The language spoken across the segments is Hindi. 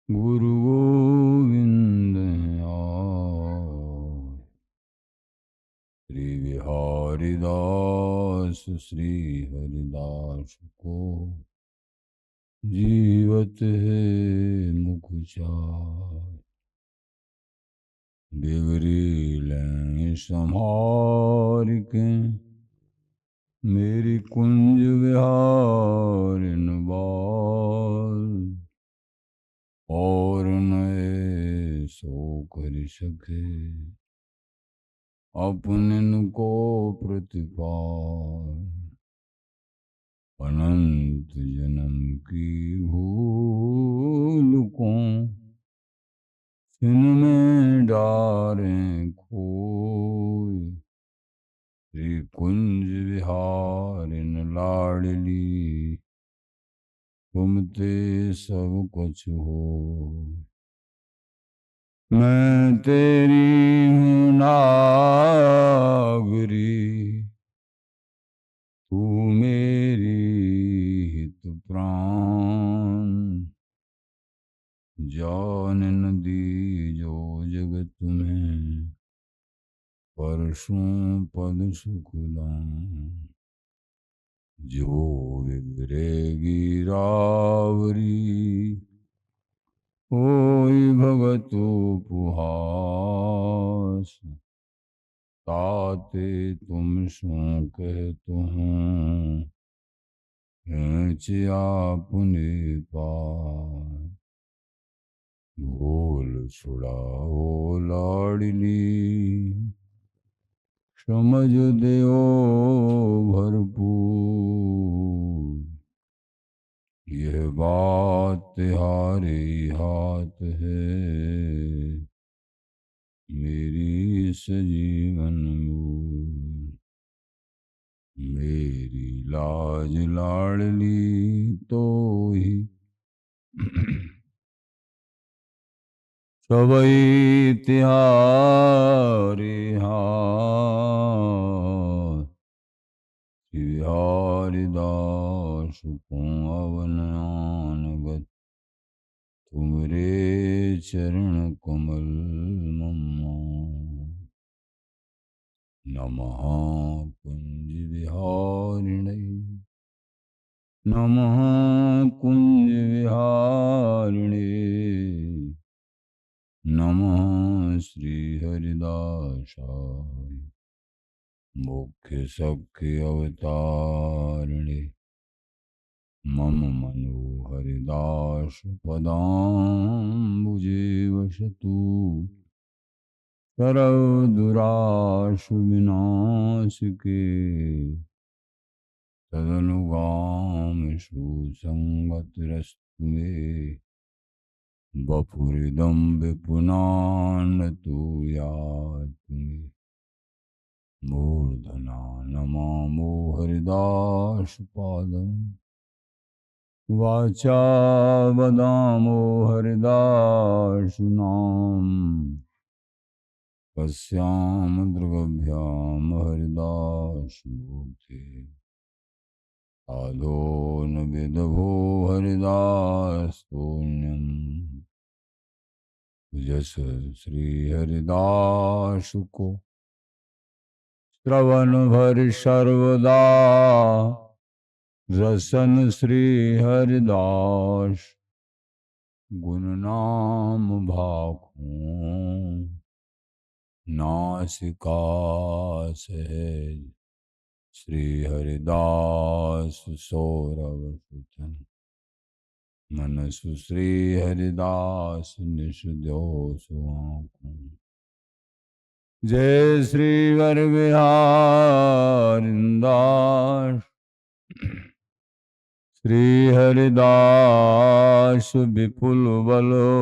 गुरु गोविंद आए। श्री बिहारी दास श्री हरिदास को जीवत है मुख चार। बिगड़ी लें संहार के मेरी कुंज विहारिन बाल। और नए सो कर सके अपने को प्रतिपाल। अनंत जन्म की भूल को इनमें डारें खोए। श्री कुंज विहारिन लाडली तुम ते सब कुछ हो। मैं तेरी हूँ नागरी तू मेरी हित प्राण। जान न दी जो जगत में परसों पद सुखदान। जो विगरेगी रावरी होई भगत उपहास। ताते तुम सो कहते हैं खींच आपने पास। भूल छुड़ाओ लाडली समझ दो भरपूर। यह बात तुम्हारे हाथ है मेरी सजीवन मूल। मेरी लाज लाडली तो ही सबई तिहारे हाथ। बिहारी दास को अवनानगत तुमरे चरण कमल मम्मा। नमः कुंज विहारिणे नमः कुंज विहारिणे नमः श्री हरिदासाय। मुख्य सख्य अवतारिणे मम मनोहरिदास पदाम्बुजे वसतु। सर्वदुराशु विनाशिके तदनुगामिषु संगतिरस्तु मे। वपुरिदं विपुनानतु यातु मे। मूर्धना नमामो हरिदासपादं वाचा वदामो हरिदासनाम। पश्याम दृगभ्याम हरिदासमूर्ते आदो न विदभो हरिदास्तोन्यम। जस श्री हरिदास को श्रवण भर सर्वदा रसन श्री हरिदास। गुण नाम भाखों नासिका सहज श्री हरिदास सौरव सुतन। मनसु श्री हरिदास निषद्यो सुआंखों। जय श्री वर बिहारिंदास श्री हरिदास विपुल बलो।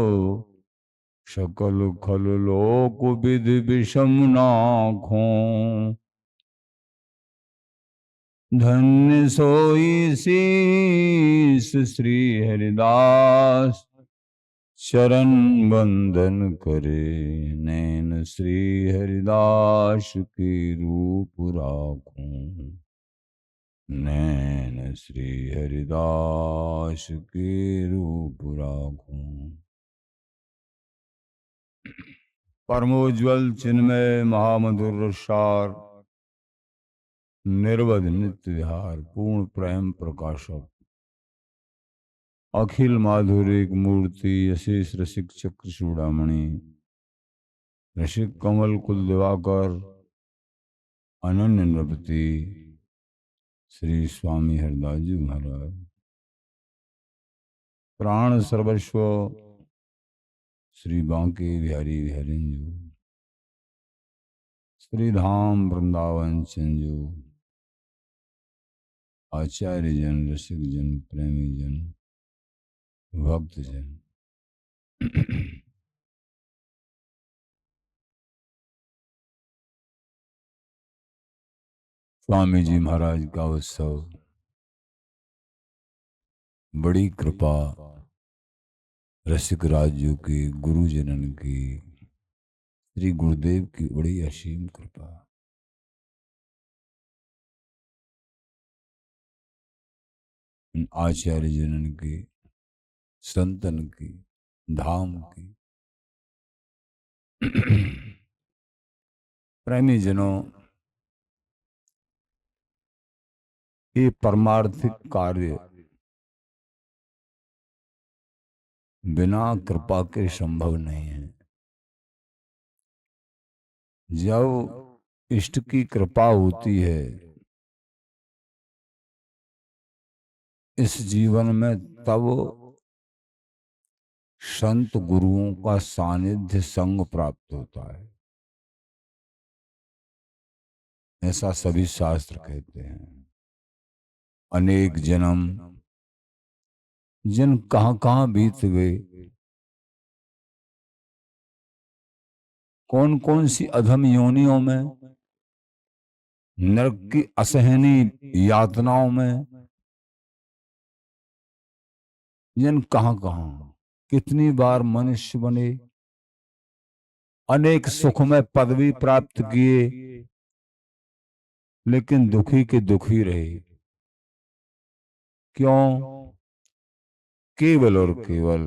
सकल खल लोक विधि विषम नाखों। धन्य सोई शीस श्री हरिदास। शरण बंधन करे नैन श्री हरिदास के रूप राखूं। नैन श्री हरिदास के रूप राखूं। परमोज्वल चिन्मय महामधुर सार, निर्वध नित्य विहार, पूर्ण प्रेम प्रकाशक, अखिल माधुरिक मूर्ति, अशेष रसिक चक्र चूड़ामणि, रसिक कमल कुल दिवाकर, अनन्य नृपति, श्री स्वामी हरदास जी महाराज। प्राण सर्वस्व श्री बांके बिहारी बिहारिंजू, श्री धाम वृंदावन चंजू, आचार्य जन, रसिक जन, प्रेमी जन, भक्त जन। स्वामी जी महाराज का उत्सव बड़ी कृपा रसिक राजू की, गुरुजनन की, श्री गुरुदेव की बड़ी असीम कृपा। आचार्य जनन की, संतन की, धाम की। प्रेमी जनों, ये परमार्थिक कार्य बिना कृपा के संभव नहीं है। जब इष्ट की कृपा होती है इस जीवन में, तब संत गुरुओं का सानिध्य संग प्राप्त होता है, ऐसा सभी शास्त्र कहते हैं। अनेक जन्म जिन कहां कहां बीत गए, कौन कौन सी अधम योनियों में, नरक की असहनीय यातनाओं में, जिन कहां कहां कितनी बार मनुष्य बने, अनेक सुखमय पदवी प्राप्त किए, लेकिन दुखी के दुखी रहे। क्यों? केवल और केवल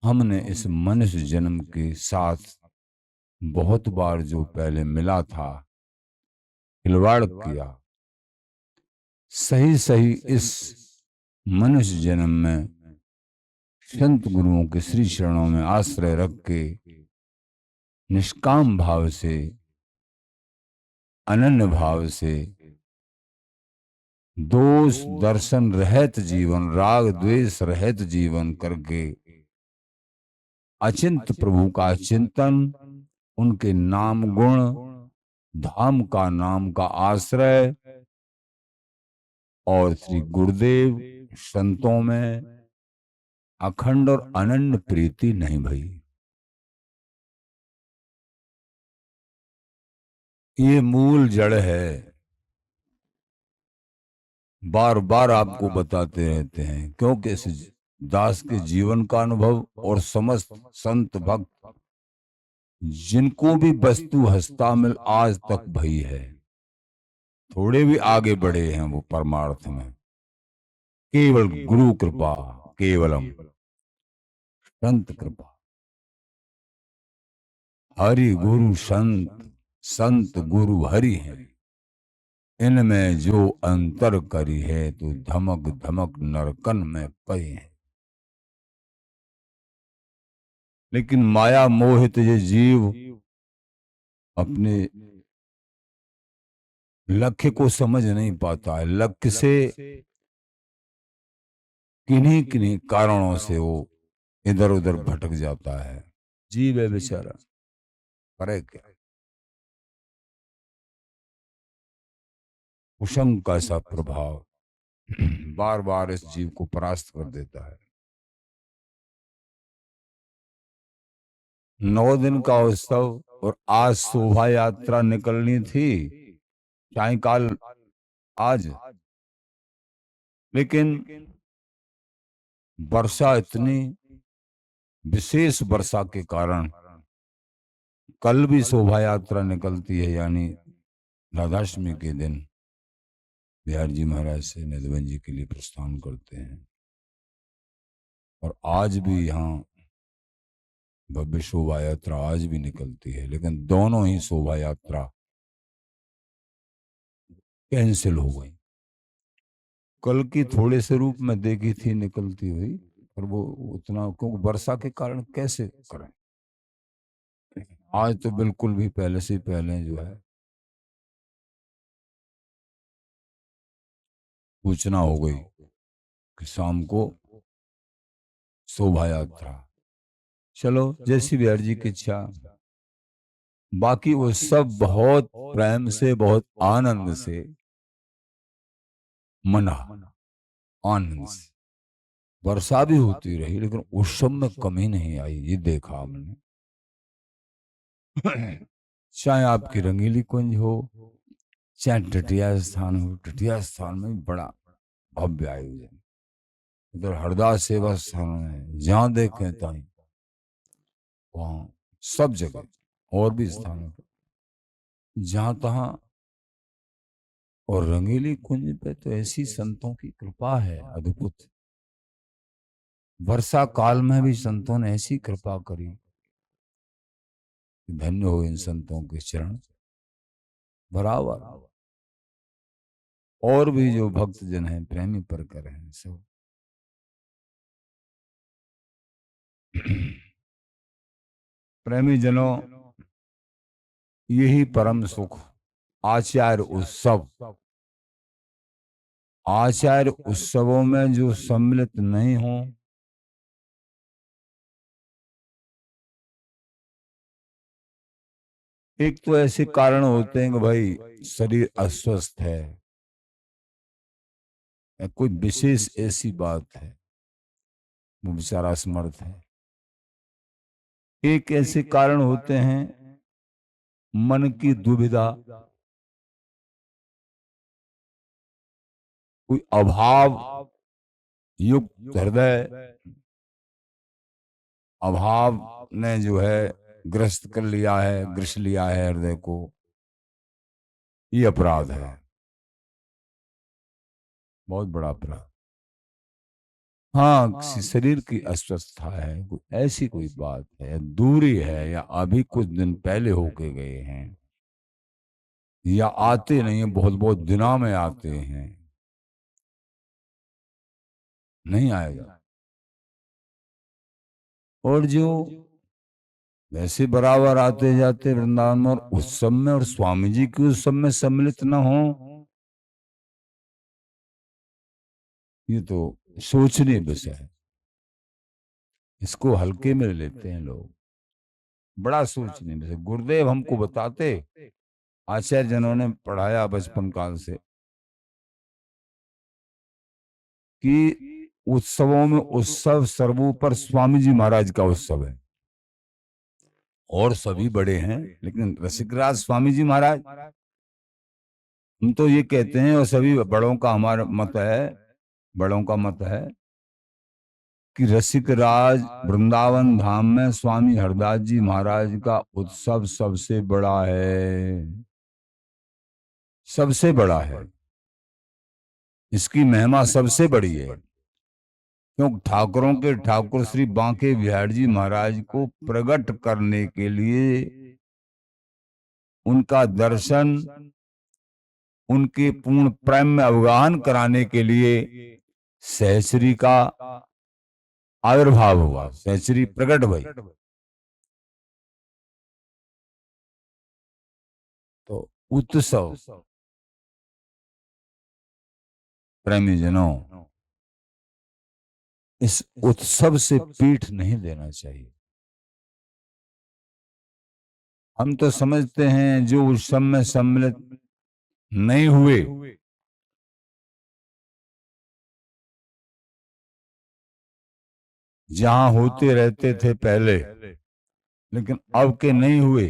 हमने इस मनुष्य जन्म के साथ बहुत बार जो पहले मिला था, खिलवाड़ किया। सही सही इस मनुष्य जन्म में संत गुरुओं के श्री चरणों में आश्रय रख के निष्काम भाव से, अनन्य भाव से, दोष दर्शन रहित जीवन, राग द्वेष रहित जीवन करके अचिंत प्रभु का चिंतन, उनके नाम गुण, धाम का नाम का आश्रय, और श्री गुरुदेव संतों में अखंड और अनन्य प्रीति नहीं भई। ये मूल जड़ है, बार बार आपको बताते रहते हैं, क्योंकि इस दास के जीवन का अनुभव और समस्त संत भक्त जिनको भी वस्तु हस्ता मिल आज तक भई है, थोड़े भी आगे बढ़े हैं वो परमार्थ में, केवल गुरु कृपा, केवलम संत कृपा। हरि गुरु संत, संत गुरु हरि हैं, इनमें जो अंतर करी है तो धमक धमक नरकन में पए हैं। लेकिन माया मोहित ये जीव अपने लक्ष्य को समझ नहीं पाता है। लक्ष्य से किन्हीं किन्हीं कारणों से वो इधर उधर भटक जाता है। जीव है बेचारा, करे क्या? कुसंग का सा प्रभाव बार बार इस जीव को परास्त कर देता है। 9 दिन का उत्सव और आज शोभा यात्रा निकलनी थी सायकाल आज, लेकिन वर्षा इतनी विशेष वर्षा के कारण कल भी शोभा यात्रा निकलती है, यानी राधाष्टमी के दिन बिहार जी महाराज से निधवन जी के लिए प्रस्थान करते हैं। और आज भी यहाँ भव्य शोभा यात्रा आज भी निकलती है, लेकिन दोनों ही शोभा यात्रा कैंसिल हो गई। कल की थोड़े से रूप में देखी थी निकलती हुई, पर वो उतना क्योंकि वर्षा के कारण कैसे करें। आज तो बिल्कुल भी पहले से पहले जो है सूचना हो गई कि शाम को शोभा यात्रा। चलो जैसी बिहार जी की इच्छा। बाकी वो सब बहुत प्रेम से, बहुत आनंद से मना, आनंद से। वर्षा भी होती रही, लेकिन उस सब में कमी नहीं आई, ये देखा हमने। चाहे आपकी रंगीली कुंज हो, चाहे टटिया स्थान हो, टटिया स्थान में बड़ा भव्य आयोजन। इधर हरदास सेवा स्थान है, जहां देखें तहीं, वहां सब जगह और भी स्थानों पर जहां तहां। और रंगीली कुंज पे तो ऐसी संतों की कृपा है अद्भुत। वर्षा काल में भी संतों ने ऐसी कृपा करी, धन्य हो इन संतों के चरण। बराबर और भी जो भक्त जन हैं, प्रेमी परकर हैं, सब प्रेमी जनों, यही परम सुख आचार्य उत्सव। आचार्य उत्सवों में जो सम्मिलित नहीं हो, एक तो ऐसे कारण होते हैं कि भाई शरीर अस्वस्थ है, या कोई विशेष ऐसी बात है, वो बेचारा असमर्थ है। एक ऐसे कारण होते हैं मन की दुविधा, कोई अभाव युक्त हृदय, अभाव ने जो है ग्रस्त कर लिया है, ग्रस लिया है हृदय को। ये अपराध है, बहुत बड़ा अपराध। हाँ, किसी शरीर की अस्वस्थता है, ऐसी कोई बात है, दूरी है, या अभी कुछ दिन पहले होके गए हैं, या आते नहीं है, बहुत बहुत दिनों में आते हैं, नहीं आएगा। और जो वैसे बराबर आते जाते वृंदावन में और उत्सव में, और स्वामी जी के उत्सव में सम्मिलित न हो, ये तो सोचनीय विषय है। इसको हल्के में लेते हैं लोग, बड़ा सोचनीय विषय। गुरुदेव हमको बताते, आचार्य जनों ने पढ़ाया बचपन काल से, कि उत्सवों में उत्सव सर्वोपर स्वामी जी महाराज का उत्सव है। और सभी बड़े हैं, लेकिन रसिकराज स्वामी जी महाराज, हम तो ये कहते हैं, और सभी बड़ों का हमारा मत है, बड़ों का मत है कि रसिकराज वृंदावन धाम में स्वामी हरदास जी महाराज का उत्सव सबसे बड़ा है, सबसे बड़ा है। इसकी महिमा सबसे बड़ी है, क्योंकि ठाकुरों के ठाकुर श्री बांके बिहारी जी महाराज को प्रकट करने के लिए, उनका दर्शन, उनके पूर्ण प्रेम में अवगाहन कराने के लिए सहचरी का आविर्भाव हुआ, सहचरी प्रकट भई। तो उत्सव, प्रेमी जनों, इस उत्सव से पीठ नहीं देना चाहिए। हम तो समझते हैं जो उत्सव में सम्मिलित नहीं हुए, जहां होते रहते थे पहले, लेकिन अब के नहीं हुए,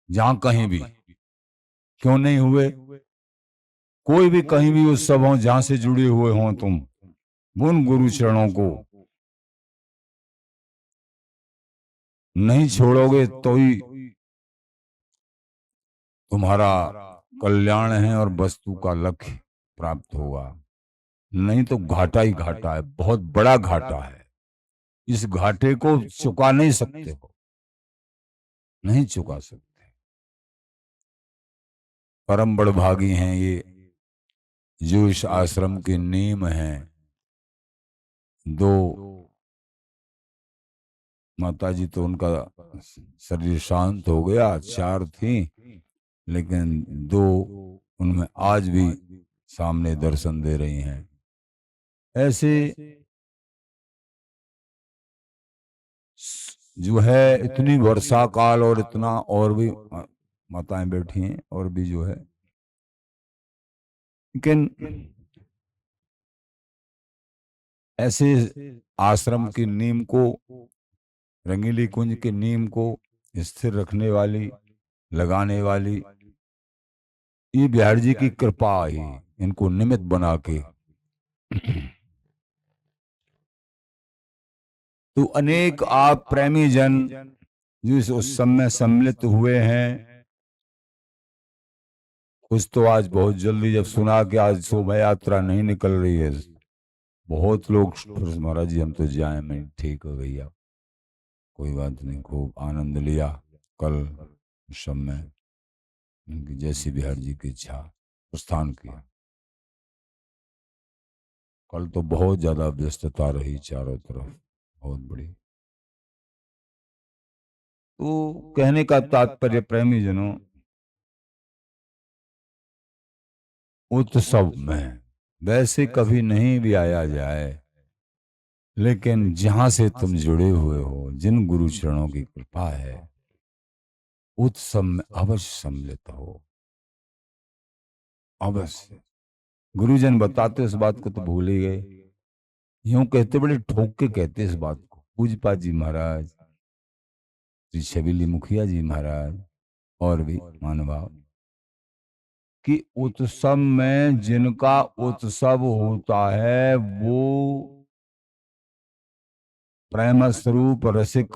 जहां कहीं भी। क्यों नहीं हुए? कोई भी कहीं भी उत्सव हो जहां से जुड़े हुए हो तुम, उन गुरु चरणों को नहीं छोड़ोगे तो ही तुम्हारा कल्याण है और वस्तु का लक्ष्य प्राप्त होगा। नहीं तो घाटा ही घाटा है, बहुत बड़ा घाटा है। इस घाटे को चुका नहीं सकते हो, नहीं चुका सकते। परम बड़भागी हैं ये जो इस आश्रम के नीम हैं। दो माता जी तो उनका शरीर शांत हो गया, 4 थी, लेकिन 2 उनमें आज भी सामने दर्शन दे रही हैं। ऐसे जो है इतनी वर्षा काल और इतना और भी माताएं बैठी हैं और भी जो है, लेकिन ऐसे आश्रम की नींव को, रंगीली कुंज के नींव को स्थिर रखने वाली, लगाने वाली ये बिहार जी की कृपा ही, इनको निमित्त बना के तो अनेक आप प्रेमी जन जो इस उत्सव में सम्मिलित हुए हैं, कुछ तो आज बहुत जल्दी जब सुना कि आज शोभा यात्रा नहीं निकल रही है, बहुत लोग महाराज जी हम तो जाए। मैं ठीक है भैया, कोई बात नहीं, खूब आनंद लिया कल सब में, उनकी जैसी बिहार जी की इच्छा प्रस्थान किया। कल तो बहुत ज्यादा व्यस्तता रही चारों तरफ, बहुत बड़ी। तो कहने का तात्पर्य प्रेमी जनों, उत्सव में वैसे कभी नहीं भी आया जाए, लेकिन जहां से तुम जुड़े हुए हो, जिन गुरु चरणों की कृपा है, उत्सव में अवश्य सम्मिलित हो, अवश्य। गुरुजन बताते इस बात को तो भूल ही गए, यूं कहते, बड़े ठोक के कहते इस बात को, पूजपा जी महाराज, श्री छबीली मुखिया जी महाराज और भी महानुभाव, कि उत्सव में जिनका उत्सव होता है वो प्रेम स्वरूप रसिक,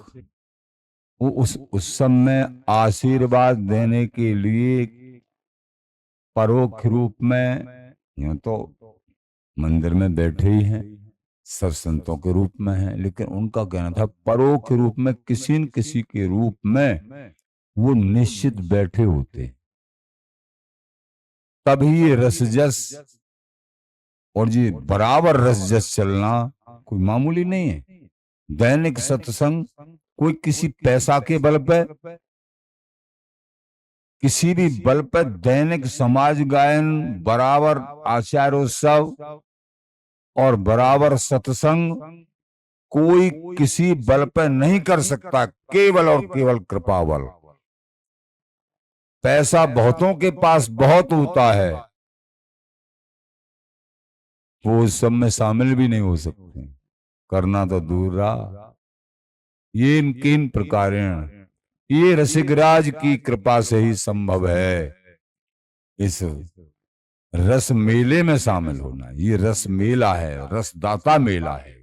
वो उस उत्सव में आशीर्वाद देने के लिए परोक्ष रूप में, यूं तो मंदिर में बैठे ही हैं, सब संतों के रूप में हैं, लेकिन उनका कहना था परोक्ष रूप में किसी न किसी के रूप में वो निश्चित बैठे होते, तभी ये रसजस और ये बराबर रसजस चलना कोई मामूली नहीं है। दैनिक सत्संग कोई किसी पैसा के बल पे, किसी भी बल पर दैनिक समाज गायन, बराबर आचार्योत्सव और बराबर सत्संग कोई किसी बल पर नहीं कर सकता, केवल और केवल कृपा बल। पैसा बहुतों के पास बहुत होता है, वो उस सब में शामिल भी नहीं हो सकते, करना तो दूर रहा। ये किन प्रकार ये रसिकराज की कृपा से ही संभव है इस रस मेले में शामिल होना। ये रस मेला है, रसदाता मेला है,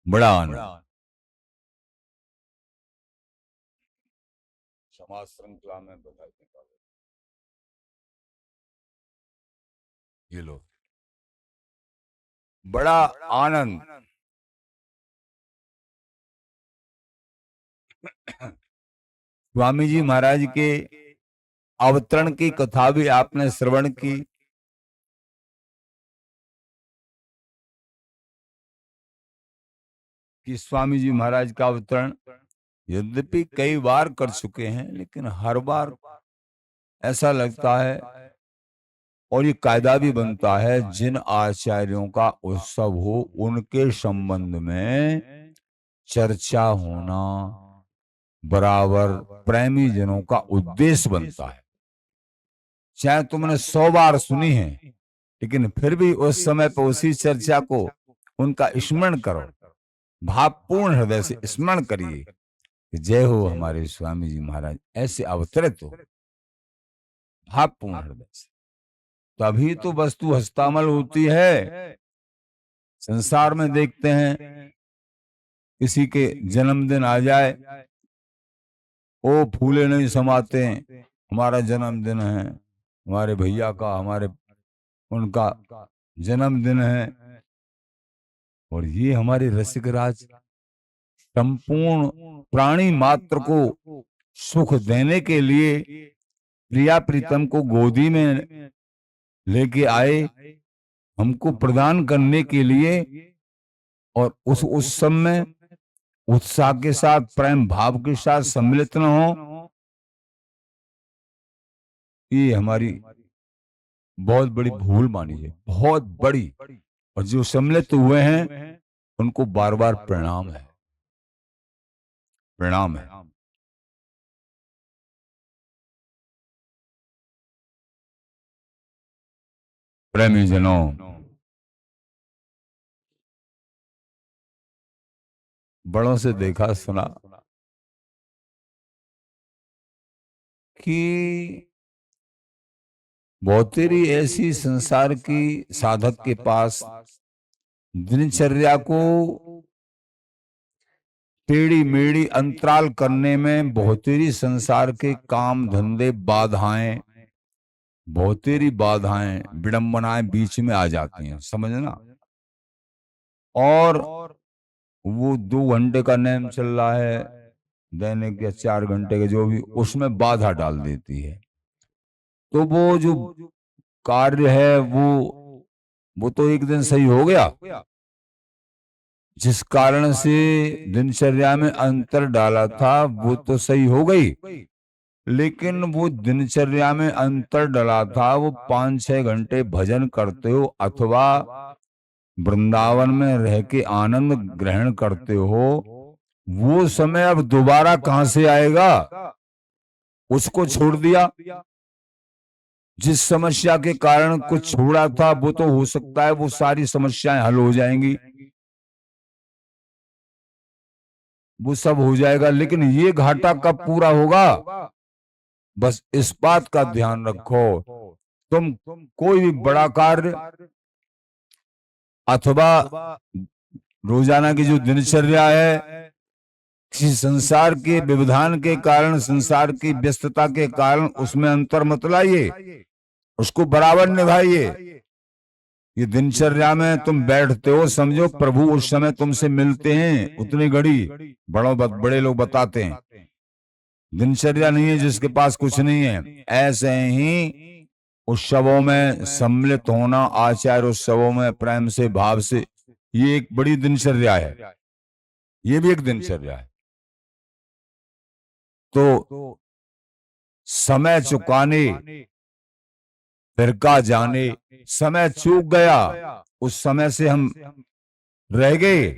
बड़ा आनंद। समाज श्रृंखला में बताते ये लो, बड़ा आनंद। स्वामी जी महाराज के अवतरण की कथा भी आपने श्रवण की। कि स्वामी जी महाराज का अवतरण यद्यपि कई बार कर चुके हैं, लेकिन हर बार ऐसा लगता है और ये कायदा भी बनता है, जिन आचार्यों का उत्सव हो उनके संबंध में चर्चा होना बराबर प्रेमी जनों का उद्देश्य बनता है। चाहे तुमने 100 बार सुनी है, लेकिन फिर भी उस समय पर उसी चर्चा को उनका स्मरण करो, भावपूर्ण हृदय से स्मरण करिए कि जय हो हमारे स्वामी जी महाराज ऐसे अवतरित हो, भावपूर्ण हृदय से, तभी तो वस्तु हस्तामल होती है। संसार में देखते हैं किसी के जन्मदिन आ जाए, ओ फूले नहीं समाते हैं, हमारा जन्मदिन है, हमारे भैया का, हमारे उनका जन्मदिन है, और ये हमारे रसिक राज संपूर्ण प्राणी मात्र को सुख देने के लिए प्रिया प्रीतम को गोदी में लेके आए, हमको प्रदान करने के लिए, और उस उत्सव में उत्साह के साथ प्रेम भाव के साथ सम्मिलित न हो, ये हमारी बहुत बड़ी भूल मानी है, बहुत बड़ी। और जो सम्मिलित हुए हैं उनको बार बार प्रणाम है, प्रणाम है। प्रेमी जनों, बड़ों से देखा सुना कि बहुतेरी ऐसी संसार की साधक के पास दिनचर्या को टेढ़ी मेढ़ी अंतराल करने में बहुतेरी संसार के काम धंधे बाधाएं, बहुतेरी बाधाएं विडंबनाएं बीच में आ जाती हैं, समझना। और वो 2 घंटे का नेम चल रहा है दैनिक या 4 घंटे के, जो भी, उसमें बाधा डाल देती है। तो वो जो कार्य है वो तो एक दिन सही हो गया, जिस कारण से दिनचर्या में अंतर डाला था वो तो सही हो गई, लेकिन वो दिनचर्या में अंतर डाला था, वो 5-6 घंटे भजन करते हो अथवा वृंदावन में रह के आनंद ग्रहण करते हो, वो समय अब दोबारा कहां से आएगा? उसको छोड़ दिया। जिस समस्या के कारण कुछ छोड़ा था वो तो हो सकता है वो सारी समस्याएं हल हो जाएंगी, वो सब हो जाएगा, लेकिन ये घाटा कब पूरा होगा? बस इस बात का ध्यान रखो, तुम कोई भी बड़ा कार्य अथवा रोजाना की जो दिनचर्या है, किसी संसार के व्यवधान के कारण, संसार की व्यस्तता के कारण उसमें अंतर मत लाइए, उसको बराबर निभाइए। ये दिनचर्या में तुम बैठते हो, समझो प्रभु उस समय तुमसे मिलते हैं उतनी घड़ी, बड़े लोग बताते हैं दिनचर्या नहीं है जिसके पास कुछ नहीं है। ऐसे ही उत्सवों में सम्मिलित होना, आचार्य उत्सवों में प्रेम से भाव से, ये एक बड़ी दिनचर्या है, ये भी एक दिनचर्या है। तो समय चुकाने फिरका जाने, समय चूक गया, उस समय से हम रह गए,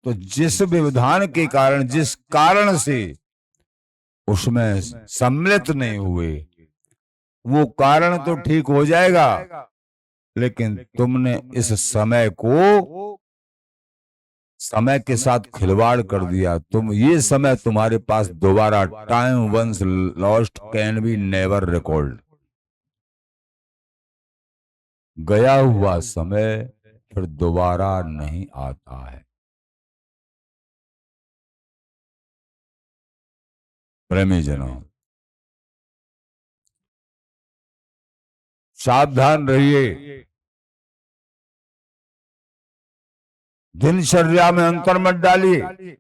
तो जिस व्यवधान के कारण, जिस कारण से उसमें सम्मिलित नहीं हुए, वो कारण तो ठीक हो जाएगा, लेकिन तुमने इस समय को समय के साथ खिलवाड़ कर दिया। तुम ये समय तुम्हारे पास दोबारा, time once lost can be never recalled, गया हुआ समय फिर दोबारा नहीं आता है। प्रेमी जनों, सावधान रहिए, दिनचर्या में अंतर मत डालिए।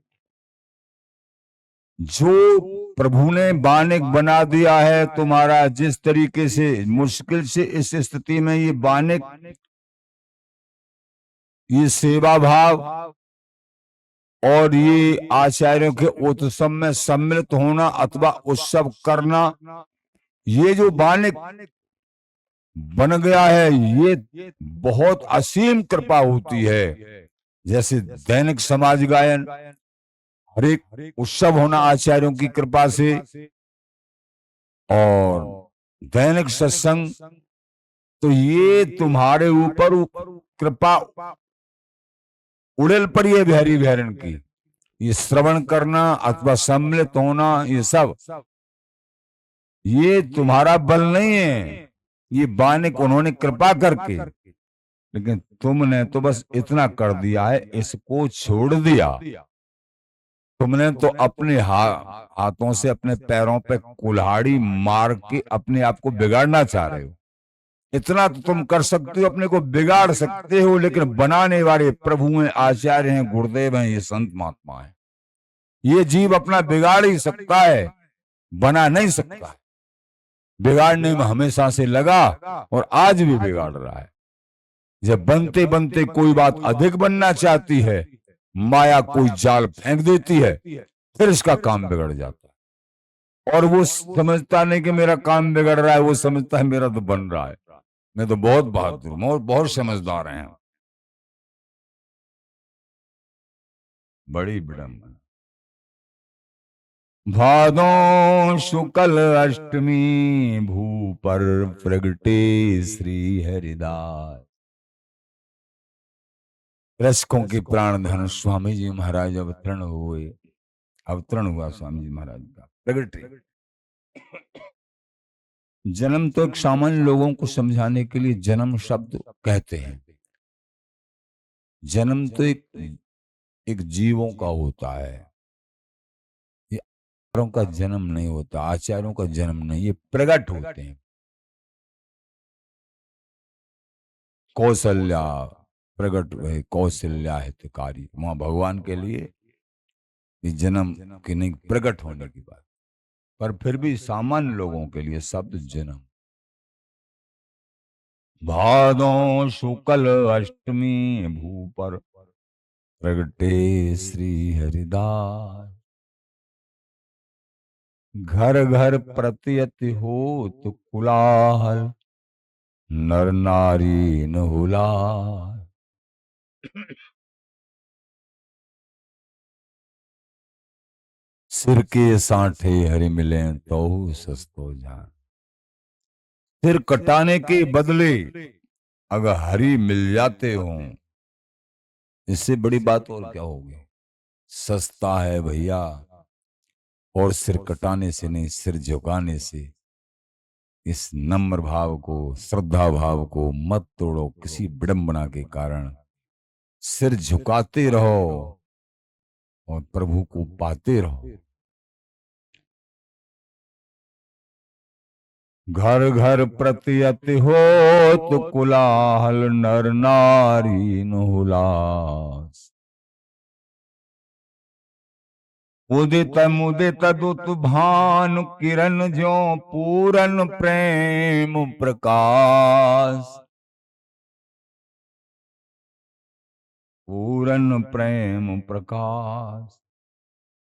जो प्रभु ने बानिक बना दिया है तुम्हारा, जिस तरीके से मुश्किल से इस स्थिति में ये बानिक, ये सेवा भाव और ये आचार्यों के उत्सव में सम्मिलित होना अथवा उत्सव करना, ये जो बानिक बन गया है, ये बहुत असीम कृपा होती है। जैसे दैनिक समाज गायन, हर एक उत्सव होना आचार्यों की कृपा से, और दैनिक सत्संग, तो ये तुम्हारे ऊपर कृपा उड़ेल पड़ी है बिहारी बिहारन की। ये श्रवण करना अथवा सम्मिलित होना, ये सब, ये तुम्हारा बल नहीं है, ये बानिक उन्होंने कृपा करके, लेकिन तुमने तो बस इतना कर दिया है, इसको छोड़ दिया। तुमने तो अपने हाथों से अपने पैरों पे कुल्हाड़ी मार के अपने आप को बिगाड़ना चाह रहे हो। इतना तो तुम कर सकते हो, अपने को बिगाड़ सकते हो, लेकिन बनाने वाले प्रभु हैं, आचार्य हैं, गुरुदेव हैं, ये संत महात्मा है। ये जीव अपना बिगाड़ ही सकता है, बना नहीं सकता। बिगाड़ने में हमेशा से लगा और आज भी बिगाड़ रहा है। जब बनते बनते कोई बात अधिक बनना चाहती है, माया कोई जाल फेंक देती है, फिर इसका काम बिगड़ जाता है। और वो समझता नहीं कि मेरा काम बिगड़ रहा है, वो समझता है मेरा तो बन रहा है, मैं तो बहुत बहादुर हूं और बहुत समझदार हैं। बड़ी विडंबना। भादों शुक्ल अष्टमी भू पर प्रगटे श्री हरिदास। रसिकों के प्राण धन स्वामी जी महाराज अवतरण हुए, अवतरण हुआ स्वामी जी महाराज का प्रगटे। जन्म तो एक सामान्य लोगों को समझाने के लिए जन्म शब्द कहते हैं। जन्म तो एक जीवों का होता है, ये आचार्यों का जन्म नहीं होता, आचार्यों का जन्म नहीं, ये प्रकट होते हैं। कौशल्या प्रकट रहे, कौशल्या हितकारी, वहां भगवान के लिए ये जन्म की नहीं, प्रकट होने की बात। पर फिर भी सामान्य लोगों के लिए शब्द जन्म। भादों शुक्ल अष्टमी भू पर प्रगटे श्री हरिदास। घर घर प्रत्यति होत कुलाहल, नर नारी न हुलास। सिर के सांठे हरि मिले तो सस्तो जान। सिर कटाने के बदले अगर हरि मिल जाते हो, इससे बड़ी बात और क्या होगी। सस्ता है भैया, और सिर कटाने से नहीं, सिर झुकाने से। इस नम्र भाव को, श्रद्धा भाव को मत तोड़ो किसी विडंबना के कारण। सिर झुकाते रहो और प्रभु को पाते रहो। घर घर प्रत्यति होत कुलाहल, नर नारी न हुलास। उदित मुदित दुत भानु किरण ज्यों पूरन प्रेम प्रकाश। पूरन प्रेम प्रकाश।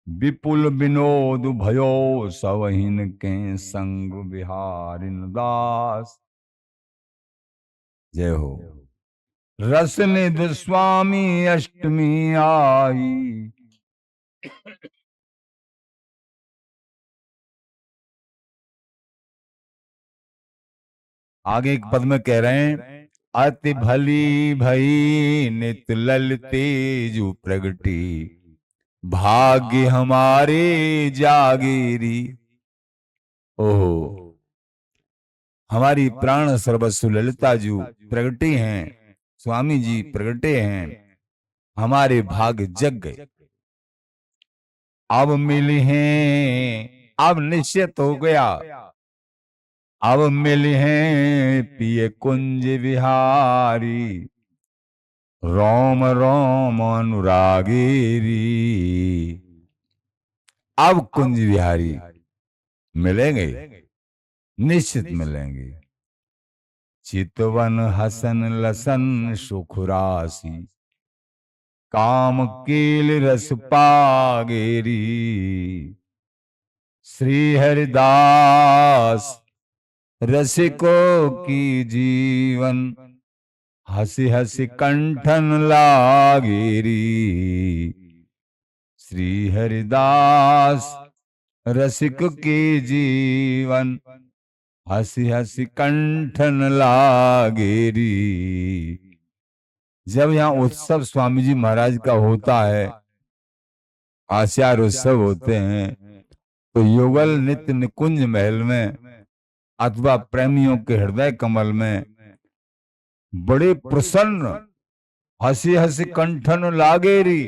विपुल विनोद भयो सवहिन के संग बिहारिन दास। जय हो। रस निध स्वामी अष्टमी आई। आगे एक पद में कह रहे हैं, अति भली भई नित ललते जो प्रगटी, भाग्य हमारे जागेरी। ओहो, हमारी प्राण सर्वस्व ललिता जी प्रगटे हैं, स्वामी जी प्रगटे हैं, हमारे भाग्य जग गए। अब मिले हैं, अब निश्चित हो गया, अब मिले हैं पिए कुंज विहारी। रोम रोम अनुरागेरी। अब कुंज विहारी मिलेंगे, निश्चित मिलेंगे। चितवन हसन लसन सुख राशि, काम कील रस पागेरी। श्री हरिदास रसिकों की जीवन, हसी हसी कंठन लागेरी। श्री हरिदास रसिक की जीवन, हसी हसी कंठन लागेरी। जब यहाँ उत्सव स्वामी जी महाराज का होता है, आचार्य उत्सव होते हैं, तो युगल नित्य निकुंज महल में अथवा प्रेमियों के हृदय कमल में बड़े प्रसन्न, हंसी हंसी कंठन लागेरी,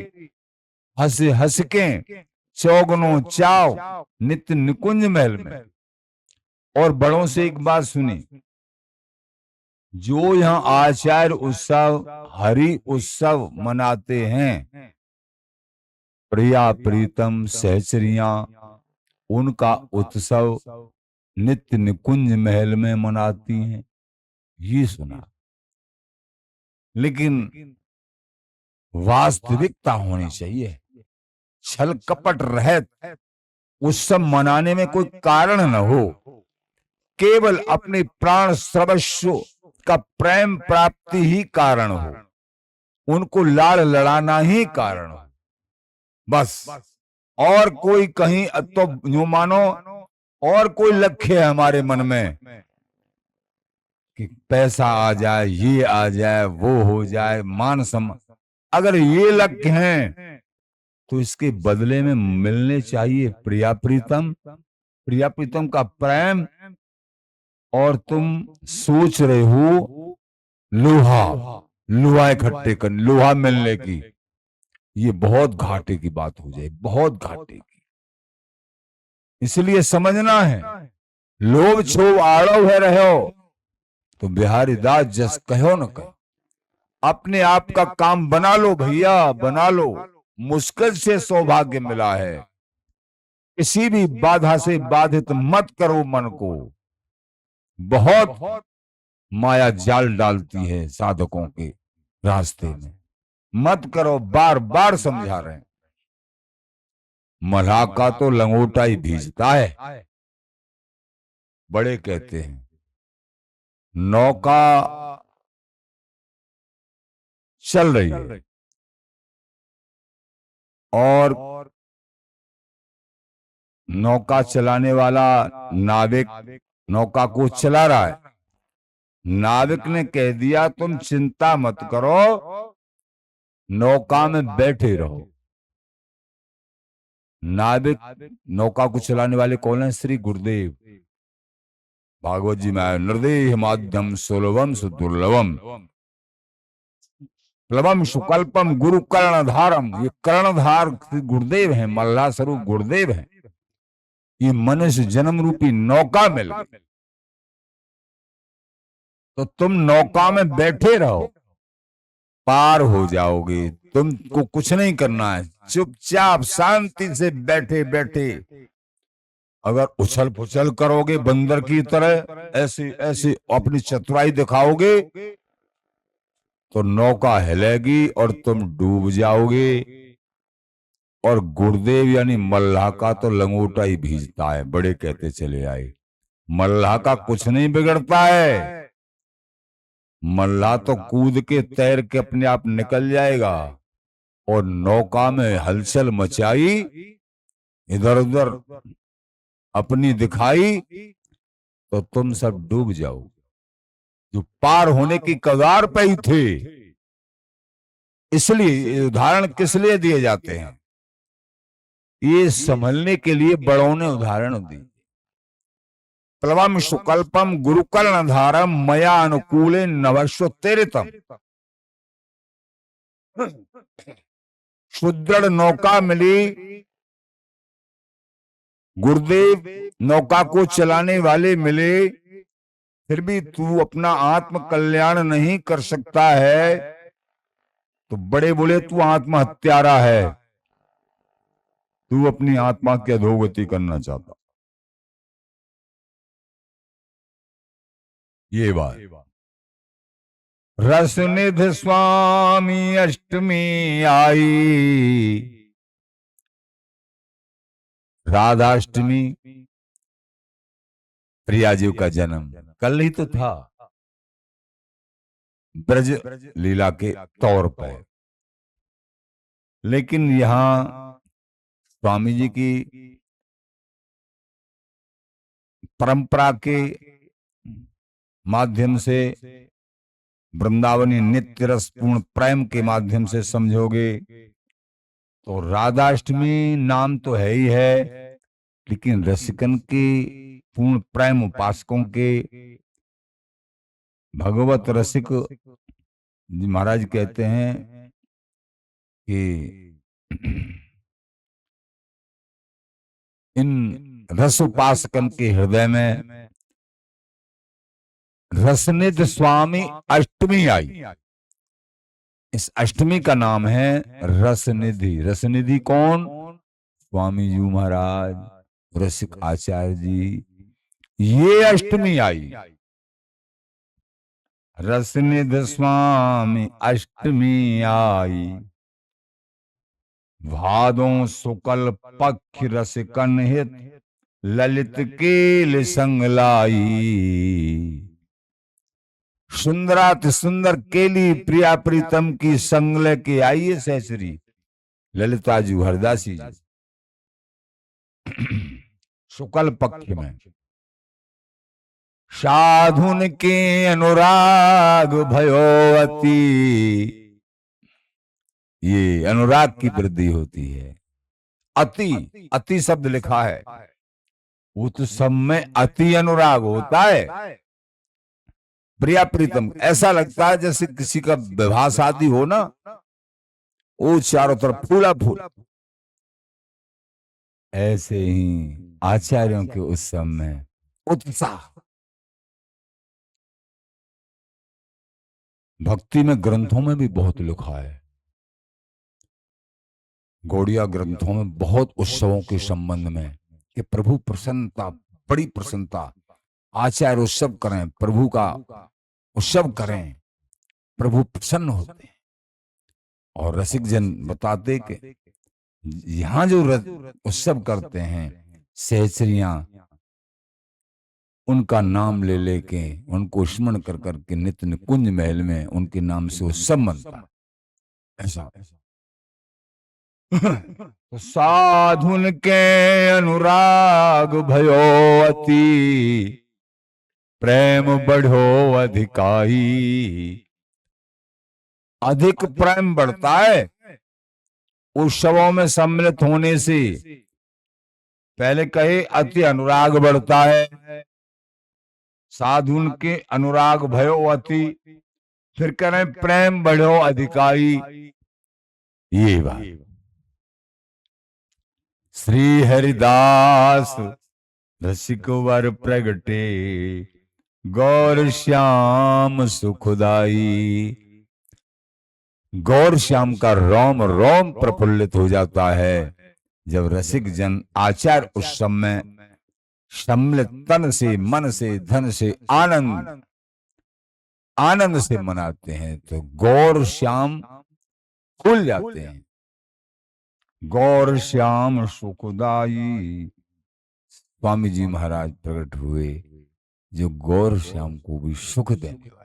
हंस हंस के चौगनों चाव नित्य निकुंज महल में। और बड़ों से एक बात सुनी, जो यहाँ आचार्य उत्सव हरि उत्सव मनाते हैं, प्रिया प्रीतम सहचरियां उनका उत्सव नित्य निकुंज महल में मनाती हैं, ये सुना। लेकिन वास्तविकता होनी चाहिए, छल कपट रहित उत्सव मनाने में कोई कारण न हो, केवल अपने प्राण सर्वस्व का प्रेम प्राप्ति ही कारण हो, उनको लाड़ लड़ाना ही कारण हो, बस। और कोई कहीं तो यूं मानो और कोई लक्ष्य है हमारे मन में कि पैसा आ जाए, ये आ जाए, वो हो जाए, मान सम्मान, अगर ये लक्ष्य हैं तो इसके बदले में मिलने चाहिए प्रिया प्रीतम, प्रिया प्रीतम का प्रेम। और तुम सोच रहे हो लोहा, लोहा इकट्ठे कर, लोहा मिलने की, ये बहुत घाटे की बात हो जाए, बहुत घाटे की। इसलिए समझना है, लोभ क्षोभ आड़व है रहो तो बिहारी दास जस कहो न कहो, अपने आप का काम बना लो भैया, बना लो। मुश्किल से सौभाग्य मिला है, किसी भी बाधा से बाधित मत करो मन को। बहुत माया जाल डालती है साधकों के रास्ते में, मत करो, बार बार समझा रहे हैं। मल्लाह का तो लंगोटा ही भीजता है। बड़े कहते हैं नौका चल रही है और नौका चलाने वाला नाविक नौका को चला रहा है। नाविक ने कह दिया तुम चिंता मत करो, नौका में बैठे रहो। नाविक नौका को चलाने वाले कौन है? श्री गुरुदेव। भागवत जी में आया, नृदेह माध्यम सुलभम सुदुर्लभम प्लवम सुकल्पम गुरु कर्णधारम। ये कर्णधार गुरुदेव हैं, मल्लाह स्वरूप गुरुदेव हैं। ये मनुष्य जन्म रूपी नौका मिल गई, तो तुम नौका में बैठे रहो, पार हो जाओगे। तुमको कुछ नहीं करना है, चुपचाप शांति से बैठे बैठे अगर उछल पुछल करोगे बंदर की तरह, ऐसे ऐसे अपनी चतुराई दिखाओगे तो नौका हिलेगी और तुम डूब जाओगे। और गुरुदेव यानी मल्लाह का तो लंगोटा ही भीजता है। बड़े कहते चले आए, मल्लाह का कुछ नहीं बिगड़ता है, मल्लाह तो कूद के तैर के अपने आप निकल जाएगा। और नौका में हलचल मचाई, इधर उधर अपनी दिखाई, तो तुम सब डूब जाओ। जो पार होने की कगार पे ही थे। इसलिए उदाहरण किस लिए दिए जाते हैं? ये समझने के लिए बड़ों ने उदाहरण दी। प्लवम सुकल्पम गुरुकर्णधारम मया अनुकूले नभस्वोत्तीर्णम। सुदृढ़ नौका मिली, गुरुदेव नौका को चलाने वाले मिले, फिर भी तू अपना आत्म कल्याण नहीं कर सकता है तो बड़े बोले तू आत्महत्यारा है, तू अपनी आत्मा की अधोगति करना चाहता। ये बात। रसनिधि स्वामी अष्टमी आई, राधाष्टमी, प्रिया जी का जन्म कल ही तो था, ब्रज लीला के तौर पर। लेकिन यहां स्वामी जी की परंपरा के माध्यम से, वृंदावनी नित्य रसपूर्ण प्रेम के माध्यम से समझोगे तो राधाष्टमी नाम तो है ही है, लेकिन रसिकन के पूर्ण प्रेम उपासकों के भगवत रसिक जी महाराज कहते हैं कि इन रस उपासकन के हृदय में रसनिधि स्वामी अष्टमी आई। इस अष्टमी का नाम है रसनिधि। रसनिधि कौन? स्वामी जी महाराज, रसिक आचार्य जी, ये अष्टमी आई। रसनिधि स्वामी अष्टमी आई, भादों शुक्ल पक्ष रसिकन हित, ललित केल संग लाई। सुंदराति सुंदर केली प्रिया प्रीतम की संग लेके आई है सहचरी ललिता जी हरदासी जी। शुक्ल पक्ष में साधुन के अनुराग भयोवती, ये अनुराग की वृद्धि होती है। अति, अति शब्द लिखा है, वो तो सब में अति अनुराग होता है। प्रिया प्रीतम, ऐसा लगता है जैसे किसी का विवाह शादी हो ना, वो चारों तरफ फूला फूल। ऐसे ही आचार्यों के उत्सव में उत्साह। भक्ति में ग्रंथों में भी बहुत लिखा है, गौड़िया ग्रंथों में बहुत उत्सवों के संबंध में कि प्रभु प्रसन्नता, बड़ी प्रसन्नता, आचार्य उत्सव करें, प्रभु का उत्सव करें, प्रभु प्रसन्न होते हैं। और रसिक जन बताते कि यहां जो उत्सव करते हैं सहचरियां, उनका नाम ले लेके, उनको स्मरण कर करके नित्य निकुंज महल में उनके नाम से उत्सव मनता है। ऐसा तो साधुन के अनुराग भयो अति, प्रेम बढ़ो अधिकाई। अधिक प्रेम बढ़ता है उत्सवों में सम्मिलित होने से। पहले कहे अति अनुराग बढ़ता है, साधुन के अनुराग भयो अति, फिर करें प्रेम बढ़ो अधिकाई। ये बात श्री हरिदास रसिक वर प्रगटे, गौर श्याम सुखदाई। गौर श्याम का रोम रोम प्रफुल्लित हो जाता है जब रसिक जन आचार उत्सव में सम्मिलित तन से, मन से, धन से, आनंद आनंद से मनाते हैं, तो गौर श्याम खुल जाते हैं। गौर श्याम सुखदाई, स्वामी जी महाराज प्रकट हुए जो गौर श्याम को भी सुख देने वाले।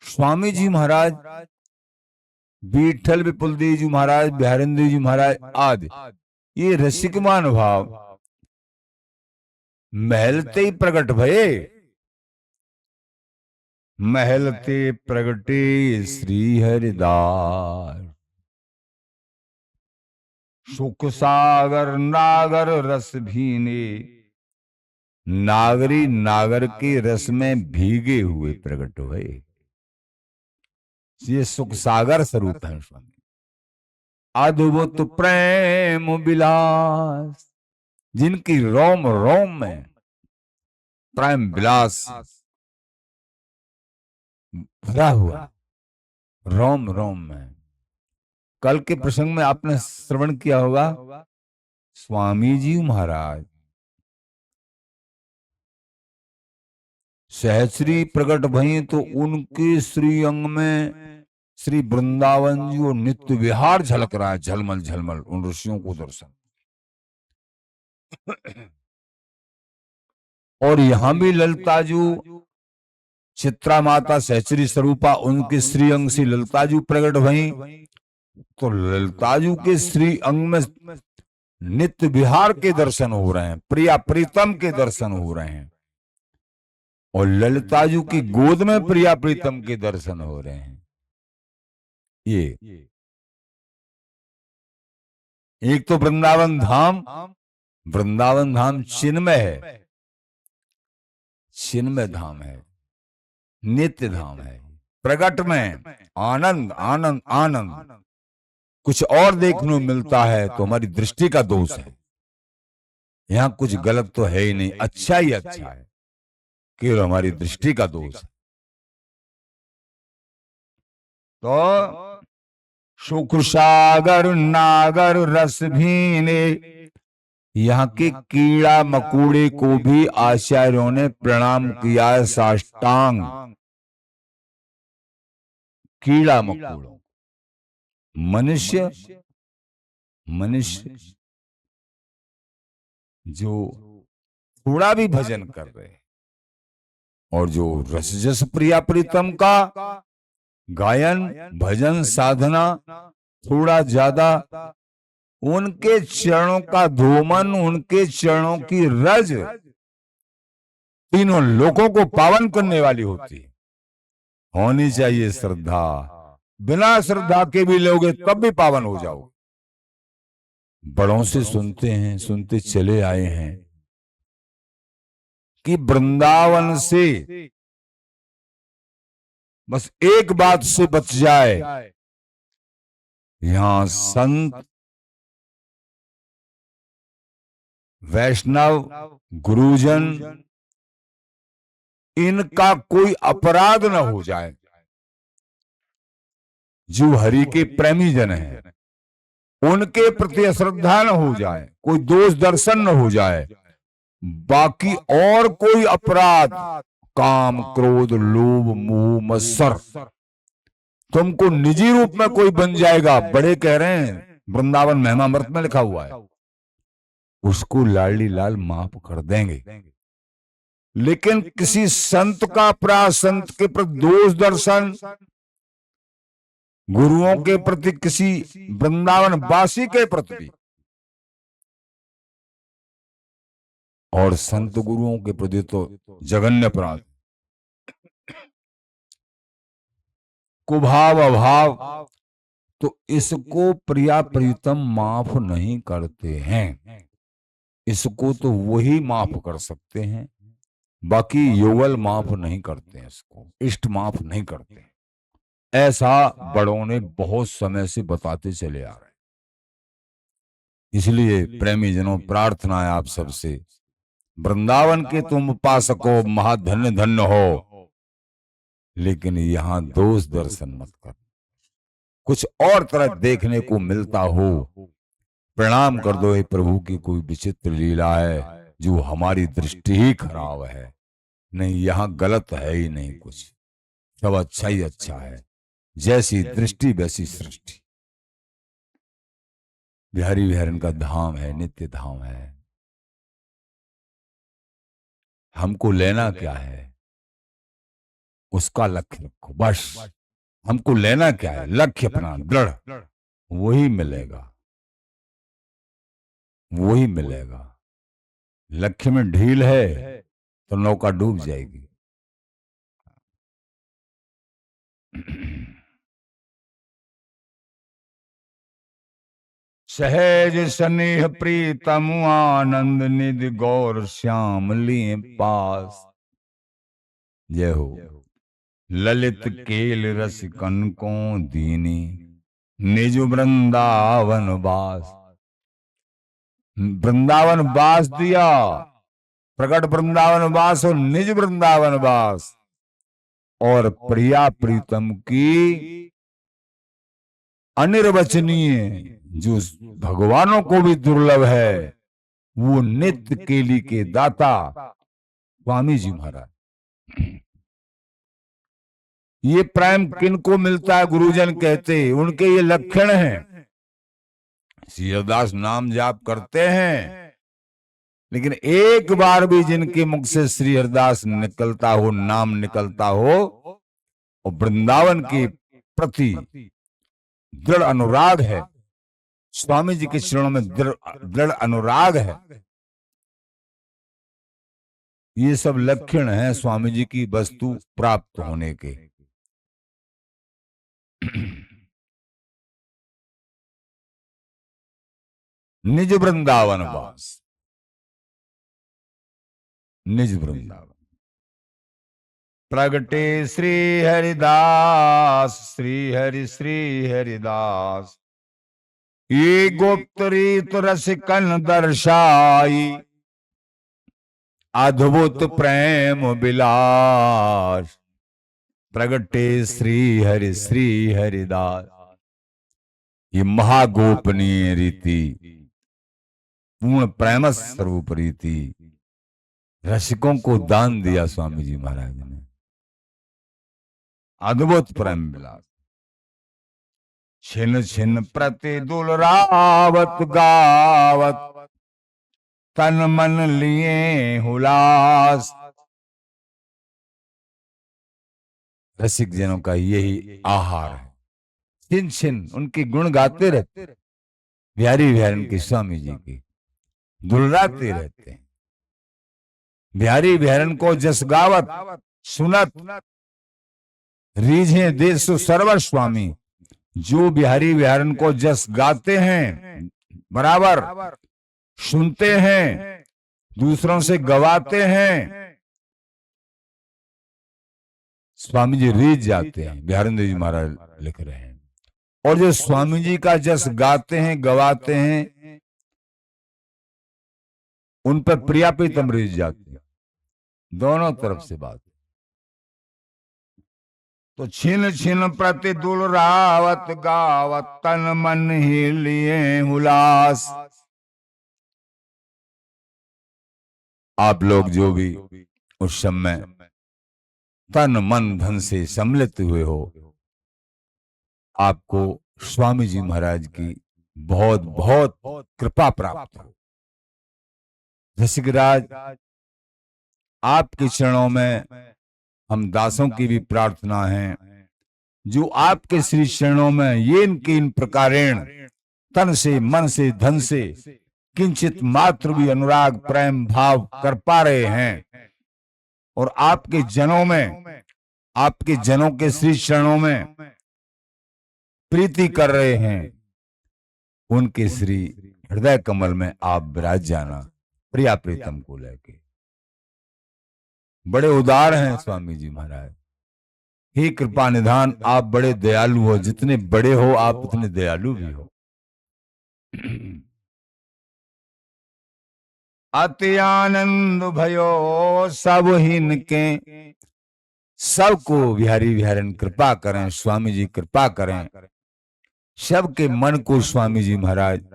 स्वामी जी महाराज, विठल विपुलदेव जी महाराज, बिहारेंद्र जी महाराज आदि, ये रसिक महानुभाव महलते ही प्रकट भये। महलते प्रगटे श्री हरिदास, सुख सागर नागर रस भीने। नागरी नागर के रस में भीगे हुए प्रकट हुए। ये सुख सागर स्वरूप है स्वामी। अद्भुत प्रेम विलास, जिनकी रोम रोम में प्रेम विलास भरा हुआ, रोम रोम में। कल के प्रसंग में आपने श्रवण किया होगा, स्वामी जी महाराज सहचरी प्रकट भई तो उनके श्री अंग में श्री वृंदावन जी और नित्य विहार झलक रहा है, झलमल झलमल। उन ऋषियों को दर्शन। और यहां भी ललिता जी, चित्रा माता सहचरी स्वरूपा, उनके श्री अंग से ललिता जी प्रकट भई, तो ललिता जी के श्री अंग में नित्य विहार के दर्शन हो रहे हैं, प्रिया प्रीतम के दर्शन हो रहे हैं। और ललिता जी की गोद में प्रिया प्रीतम के दर्शन हो रहे हैं। ये एक तो वृंदावन धाम चिन्मय है, चिन्मय धाम है, नित्य धाम है। प्रगट में आनंद आनंद आनंद। कुछ और देखने को मिलता है तो हमारी दृष्टि का दोष है। यहाँ कुछ गलत तो है ही नहीं, अच्छा ही अच्छा है, केवल हमारी दृष्टि का दोष है। तो सुख सागर नागर रस भीने, यहाँ के कीड़ा मकोड़े को भी आचार्यों ने प्रणाम किया है साष्टांग। कीड़ा मकोड़ों, मनुष्य मनुष्य जो थोड़ा भी भजन कर रहे हैं और जो रसजस प्रिया प्रीतम का गायन भजन साधना थोड़ा ज्यादा, उनके चरणों का धूमन, उनके चरणों की रज तीनों लोगों को पावन करने वाली होती है। होनी चाहिए श्रद्धा, बिना श्रद्धा के भी लोगे तब भी पावन हो जाओ। बड़ों से सुनते हैं, सुनते चले आए हैं कि वृंदावन से बस एक बात से बच जाए, यहां संत वैष्णव गुरुजन इनका कोई अपराध न हो जाए। जो हरि के प्रेमी जन हैं उनके प्रति अश्रद्धा न हो जाए, कोई दोष दर्शन न हो जाए, बाकी और कोई अपराध, काम क्रोध लोभ मोह मत्सर, तुमको निजी रूप में कोई बन जाएगा। बड़े कह रहे हैं, वृंदावन महिमामृत में लिखा हुआ है, उसको लाडली लाल माफ कर देंगे। लेकिन किसी संत का अपराध, संत के प्रति दोष दर्शन, गुरुओं के प्रति, किसी वृंदावन वासी के प्रति और संत गुरुओं के प्रति तो जघन्य अपराध, कुभाव अभाव, तो इसको प्रिया प्रीतम माफ नहीं करते हैं। इसको तो वही माफ कर सकते हैं, बाकी युगल माफ नहीं करते हैं, इसको इष्ट माफ नहीं करते हैं। ऐसा बड़ों ने बहुत समय से बताते चले आ रहे हैं। इसलिए प्रेमी जनों, प्रार्थना है आप सबसे, वृंदावन के तुम उपासको महाधन्य धन्य हो, लेकिन यहां दोष दर्शन मत कर। कुछ और तरह देखने को मिलता हो, प्रणाम कर दो, हे प्रभु की कोई विचित्र लीला है जो हमारी दृष्टि ही खराब है। नहीं, यहां गलत है ही नहीं कुछ, सब अच्छा ही अच्छा है। जैसी दृष्टि वैसी सृष्टि। बिहारी विहारन का धाम है, नित्य धाम है। हमको लेना क्या है, उसका लक्ष्य रखो बस। हमको लेना क्या है, लक्ष्य अपना दृढ़, वही मिलेगा, वही मिलेगा। लक्ष्य में ढील है तो नौका डूब जाएगी। सहज स्नेह प्रीतम आनंद निधि गौर श्याम लिए पास। जय हो। ललित केल रस कनकों दीनी निज वृंदावन वास। वृंदावन वास दिया, प्रकट वृंदावन वास और निज वृंदावन वास, और प्रिया प्रीतम की अनिर्वचनीय, जो भगवानों को भी दुर्लभ है, वो नित्य केली के दाता स्वामी जी महाराज। ये प्रेम किनको मिलता है, गुरुजन कहते, उनके ये लक्षण हैं। श्रीहरिदास नाम जाप करते हैं, लेकिन एक बार भी जिनके मुख से श्रीहरिदास निकलता हो, नाम निकलता हो, और वृंदावन के प्रति दृढ़ अनुराग है, स्वामी जी के चरणों में दृढ़ अनुराग है, ये सब लक्षण हैं स्वामी जी की वस्तु प्राप्त होने के। निज वृंदावन वास, निज वृंदावन। प्रगटे श्री हरिदास, श्री हरिदास, ये गुप्त रीत रसिकन दर्शाई, अद्भुत प्रेम विलास प्रगटे श्री हरिदास। ये महागोपनीय रीति पूर्ण प्रेम स्वरूप रीति रसिकों को दान दिया स्वामी जी महाराज ने। अद्भुत प्रेम विलास छिन छिन प्रति दुलरावत गावत तन मन लिए हुलास। रसिक जनों का यही आहार है। छिन छिन उनके गुण गाते रहते, बिहारी बिहारन के स्वामी जी की दुलराते रहते हैं। बिहारी बिहारन को जस गावत सुनत रीझे देसु सरवर स्वामी। जो बिहारी बिहारन को जस गाते हैं, बराबर सुनते हैं, दूसरों से गवाते हैं, स्वामी जी रीझ जाते हैं। बिहारन देव जी महाराज लिख रहे हैं। और जो स्वामी जी का जस गाते हैं, गवाते हैं, उन पर प्रिया प्रीतम रीझ जाते हैं। दोनों तरफ से बात। तो छिन छिन प्रति दुलरावत गावत तन मन ही लिए हुलास। आप लोग जो भी उस समय तन मन धन से सम्मिलित हुए हो, आपको स्वामी जी महाराज की बहुत बहुत कृपा प्राप्त हो। रसिकराज, आपके चरणों में हम दासों की भी प्रार्थना है, जो आपके श्री चरणों में ये इनके इन प्रकारेण तन से मन से धन से किंचित मात्र भी अनुराग प्रेम भाव कर पा रहे हैं, और आपके जनों में, आपके जनों के श्री चरणों में प्रीति कर रहे हैं, उनके श्री हृदय कमल में आप विराज जाना प्रिया प्रीतम को लेके। बड़े उदार हैं स्वामी जी महाराज। हे कृपा निधान, आप बड़े दयालु हो। जितने बड़े हो आप उतने दयालु भी हो। अति आनंद भयो सब हिनके, सबको बिहारी बिहारन कृपा करें, स्वामी जी कृपा करें। सबके मन को स्वामी जी महाराज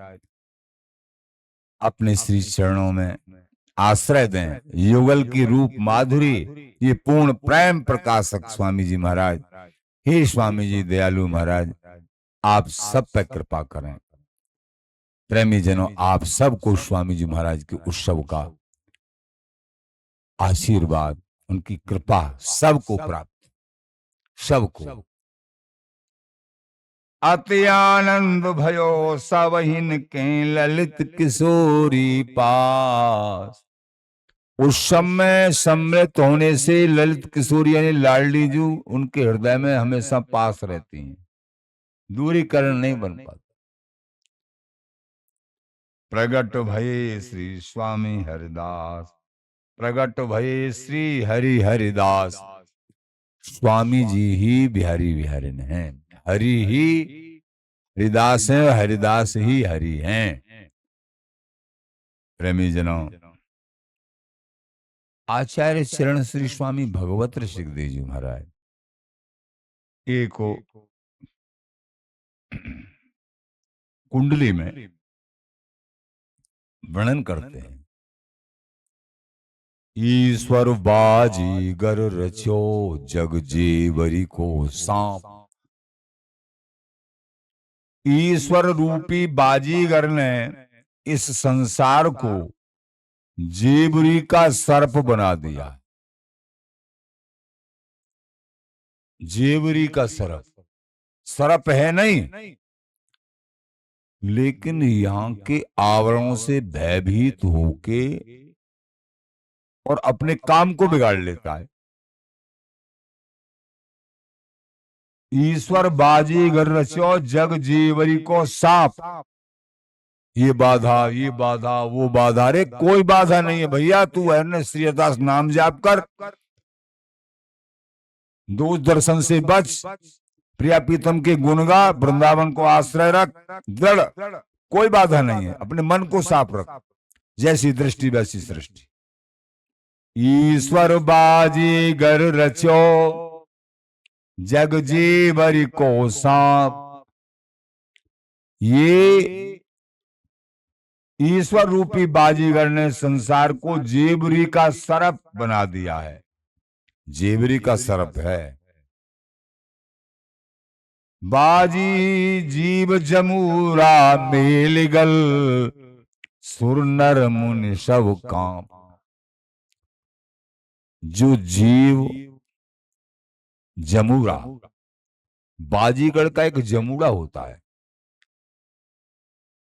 अपने श्री चरणों में आश्रय दें। युगल की रूप माधुरी, ये पूर्ण प्रेम प्रकाशक स्वामी जी महाराज, हे स्वामी जी दयालु महाराज, आप सब पे कृपा करें। प्रेमी जनों, आप सबको स्वामी जी महाराज के उत्सव का आशीर्वाद, उनकी कृपा सबको प्राप्त, सबको। अति आनंद भयो सब हिनके ललित किशोरी पास। उस समय सम्मिलित होने से ललित किशोरी यानी लाडली जी उनके हृदय में हमेशा पास रहती हैं, दूरीकरण नहीं बन पाता। प्रगट भये श्री स्वामी हरिदास, प्रगट भये श्री हरि हरिदास। स्वामी जी ही बिहारी बिहारिन हैं, हरि ही हरिदास हैं, हरिदास ही हरि हैं। प्रेमी जनों, आचार्य चरण श्री स्वामी भगवत ऋषिकदेव जी महाराज एक कुंडली में वर्णन करते हैं। ईश्वर बाजीगर रचो जग जीवरी को सांप। ईश्वर रूपी बाजीगर ने इस संसार को जेबरी का सर्प बना दिया। जेबरी का सर्प, सर्प है नहीं, लेकिन यहाँ के आवरणों से भयभीत होके और अपने काम को बिगाड़ लेता है। ईश्वर बाजीगर रचो जग जीवरी को सांप। ये बाधा, ये बाधा, वो बाधा, अरे कोई बाधा नहीं है भैया। तू है श्री हरिदास नाम जाप कर, दोष दर्शन से बच, प्रिया प्रीतम के गुण गा, वृंदावन को आश्रय रख, दृढ़, कोई बाधा नहीं है। अपने मन को साफ रख, जैसी दृष्टि वैसी सृष्टि। ईश्वर बाजीगर रचो जग जीवरी को सांप। ये ईश्वर रूपी बाजीगर ने संसार को जेबरी का सर्प बना दिया है। जेबरी का सर्प है। बाजी जीव जमूरा मेलिगल सुर नर मुनि सब कांप। जो जीव जमूरा, बाजीगर का एक जमूरा होता है,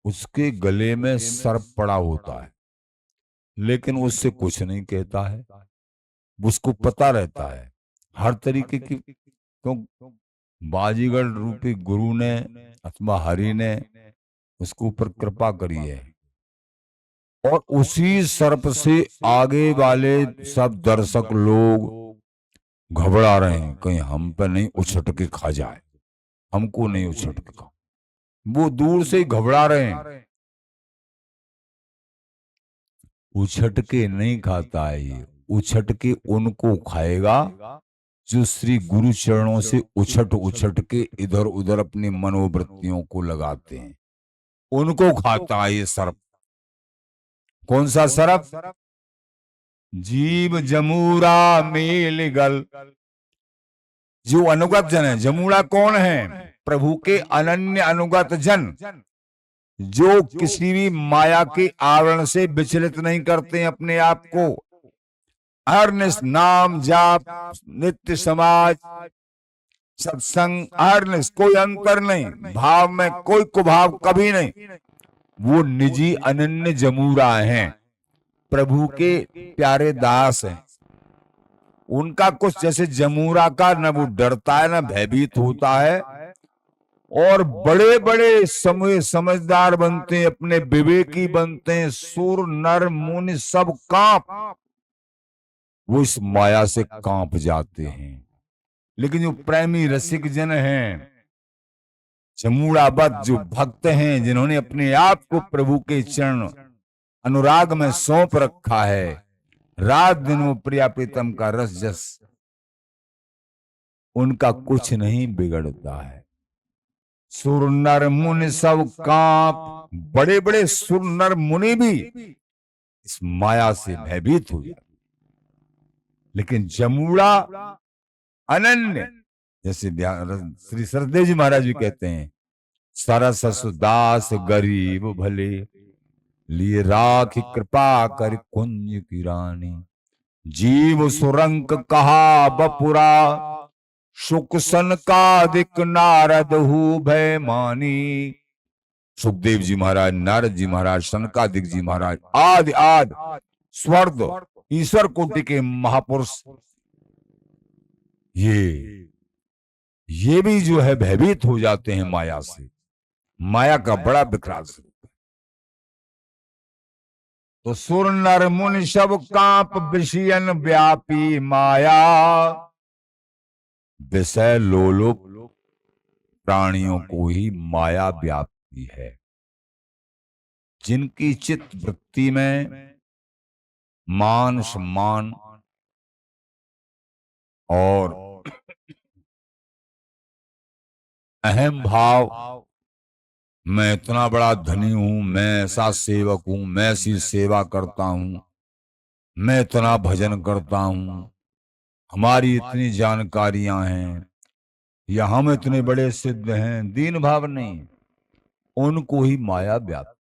उसके गले में सर्प पड़ा होता है, लेकिन उससे कुछ नहीं कहता है। उसको पता रहता है हर तरीके की, क्यों बाजीगर रूपी गुरु ने अथवा हरि ने उसके ऊपर कृपा करी है। और उसी सर्प से आगे वाले सब दर्शक लोग घबरा रहे हैं, कहीं हम पर नहीं उछट के खा जाए, हमको नहीं उछट के खा। वो दूर से ही घबरा रहे हैं। उछट के नहीं खाता है ये, उछट के उनको खाएगा जो श्री गुरु चरणों से उछट उछट के इधर उधर अपनी मनोवृत्तियों को लगाते हैं, उनको खाता है ये सर्प। कौन सा सर्प? जीव जमूरा मेलिगल। जो अनुगत जन है, जमूरा कौन है? प्रभु के अनन्य अनुगत जन, जो किसी भी माया के आवरण से विचलित नहीं करते अपने आप को। अहर्निश नाम जाप, नित्य समाज, सत्संग, अहर्निश कोई अंतर नहीं, भाव में कोई कुभाव कभी नहीं। वो निजी अनन्य जमूरा हैं, प्रभु के प्यारे दास हैं। उनका कुछ जैसे जमूरा का न वो डरता है न भयभीत होता है, और बड़े बड़े समझदार बनते हैं, अपने विवेकी बनते हैं। सुर नर मुनि सब कांप, वो इस माया से कांप जाते हैं। लेकिन जो प्रेमी रसिक जन हैं, जमूड़ाबद्ध जो भक्त हैं, जिन्होंने अपने आप को प्रभु के चरण अनुराग में सौंप रखा है, रात दिन वो प्रिया प्रीतम का रस जस, उनका कुछ नहीं बिगड़ता है। सुर नर मुनि सब कांप, बड़े बड़े सुर नर मुनि भी इस माया से भयभीत हो जाते। लेकिन जमूड़ा अनन्य, जैसे श्री सरदेव जी महाराज भी कहते हैं, सरस सुदास गरीब भले लिए राख कृपा कर कुंज की रानी। जीव सुरंक कहा बपुरा, सुख सन का दिक नारद हु भय मानी। सुखदेव जी महाराज, नारद जी महाराज, सनकादिक जी महाराज, आदि आदि स्वर्ग ईश्वर कोटि के महापुरुष, ये भी जो है भयभीत हो जाते हैं माया से। माया का बड़ा विकराल स्वरूप है। तो सुर नर मुनि सब कांप, विषयन व्यापी माया। विषय लोलुप प्राणियों को ही माया व्यापी है, जिनकी चित्त वृत्ति में मान सम्मान और अहम भाव, मैं इतना बड़ा धनी हूं, मैं ऐसा सेवक हूं, मैं ऐसी सेवा करता हूं, मैं इतना भजन करता हूं, हमारी इतनी जानकारियां हैं, या हम इतने बड़े सिद्ध हैं, दीन भाव नहीं, उनको ही माया व्याप्त।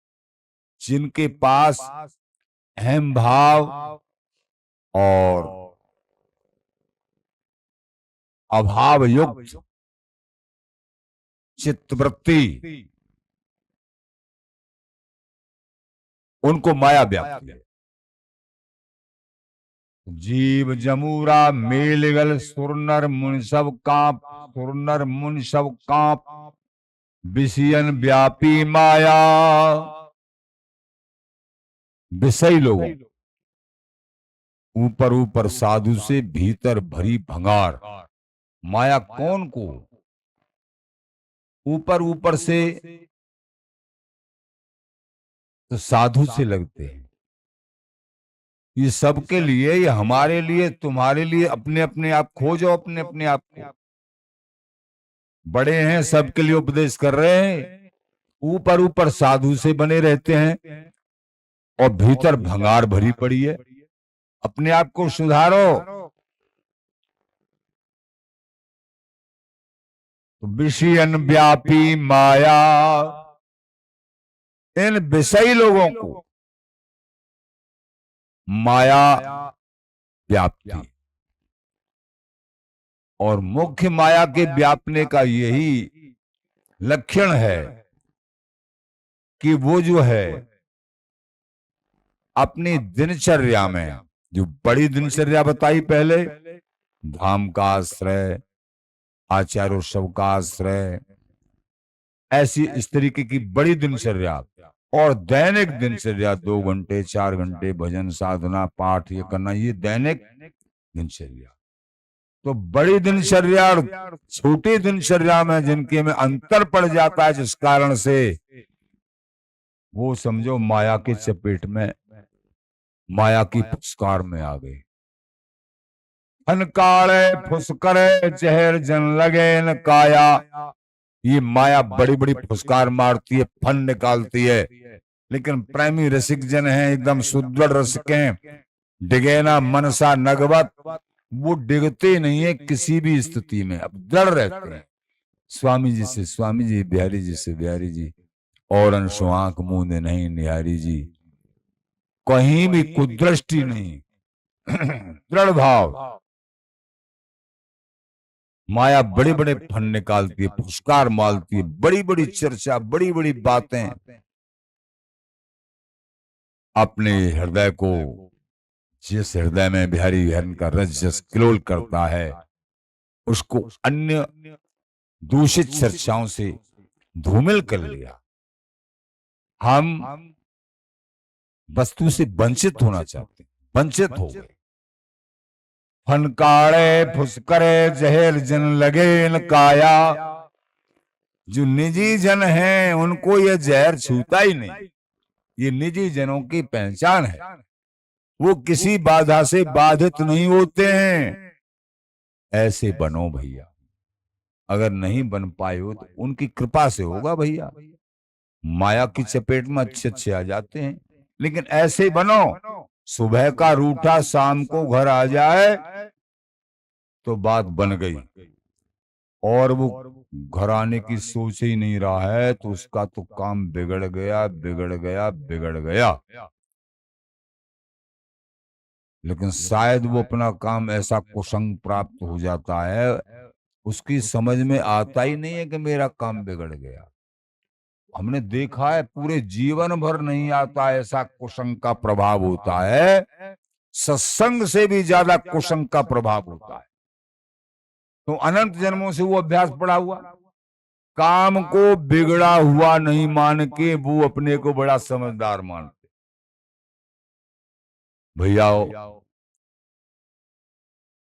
जिनके पास अहम भाव और अभाव युक्त चित्तवृत्ति, उनको माया व्याप्त है। जीव जमूरा मेलिगल सुर नर मुनि सब कांप, सुर नर मुनि सब कांप, विषयन व्यापी माया। विषयी लोगों, ऊपर ऊपर साधु से भीतर भरी भंगार। माया कौन को? ऊपर ऊपर से तो साधु से लगते हैं, ये सबके लिए, ये हमारे लिए, तुम्हारे लिए। अपने अपने आप खोजो, अपने अपने आप को। बड़े हैं, सबके लिए उपदेश कर रहे हैं। ऊपर ऊपर साधु से बने रहते हैं और भीतर भंगार भरी पड़ी है। अपने आप को सुधारो। विषयन व्यापी माया, इन विषयी लोगों को माया व्याप्ति, और मुख्य माया के व्यापने का यही लक्षण है कि वो जो है अपनी दिनचर्या में, जो बड़ी दिनचर्या बताई पहले, धाम का आश्रय, आचार्योत्सव का आश्रय, ऐसी इस तरीके की बड़ी दिनचर्या, और दैनिक दिनचर्या 2 घंटे 4 घंटे भजन साधना पाठ ये करना, ये दैनिक दिनचर्या। तो बड़ी दिनचर्या और छोटी दिनचर्या में जिनके में अंतर पड़ जाता है, जिस कारण से वो समझो माया की चपेट में, माया की फुसकार में आ गए। अनकाले फुसकरे जहर जन लगे न काया, ये माया बड़ी बड़ी फुसकार मारती है, फन निकालती है। लेकिन प्रेमी रसिक जन है, एकदम सुदृढ़ रसिक हैं, डिगे ना मनसा नगवत, वो डिगते नहीं है किसी भी स्थिति में, अब दृढ़ रहते हैं। स्वामी जी से स्वामी जी, बिहारी जी से बिहारी जी, और अंशु आंख मूंदे नहीं निहारी जी, कहीं भी कुदृष्टि नहीं, दृढ़ भाव। माया बड़े बड़े फन निकालती है, पुरस्कार मालती है, बड़ी बड़ी चर्चा, बड़ी बड़ी बातें। अपने हृदय को, जिस हृदय में बिहारी विहारी का रस जस किलोल करता है, उसको अन्य दूषित चर्चाओं से धूमिल कर लिया। हम वस्तु से वंचित होना चाहते हैं, वंचित हो गए। फनकारे फुसकरे जहर जन लगे न काया, जो निजी जन हैं उनको यह जहर छूता ही नहीं। ये निजी जनों की पहचान है, वो किसी बाधा से बाधित नहीं होते हैं। ऐसे बनो भैया। अगर नहीं बन पाए हो तो उनकी कृपा से होगा भैया। माया की चपेट में अच्छे अच्छे आ जाते हैं, लेकिन ऐसे बनो, सुबह का रूठा शाम को घर आ जाए तो बात बन गई, और वो घर आने की सोच ही नहीं रहा है तो उसका तो काम बिगड़ गया बिगड़ गया बिगड़ गया। लेकिन शायद वो अपना काम ऐसा कुसंग प्राप्त हो जाता है, उसकी समझ में आता ही नहीं है कि मेरा काम बिगड़ गया। हमने देखा है पूरे जीवन भर नहीं आता, ऐसा कुसंग का प्रभाव होता है। सत्संग से भी ज्यादा कुसंग का प्रभाव होता है। तो अनंत जन्मों से वो अभ्यास पड़ा हुआ, काम को बिगड़ा हुआ नहीं मान के वो अपने को बड़ा समझदार मानते। भैया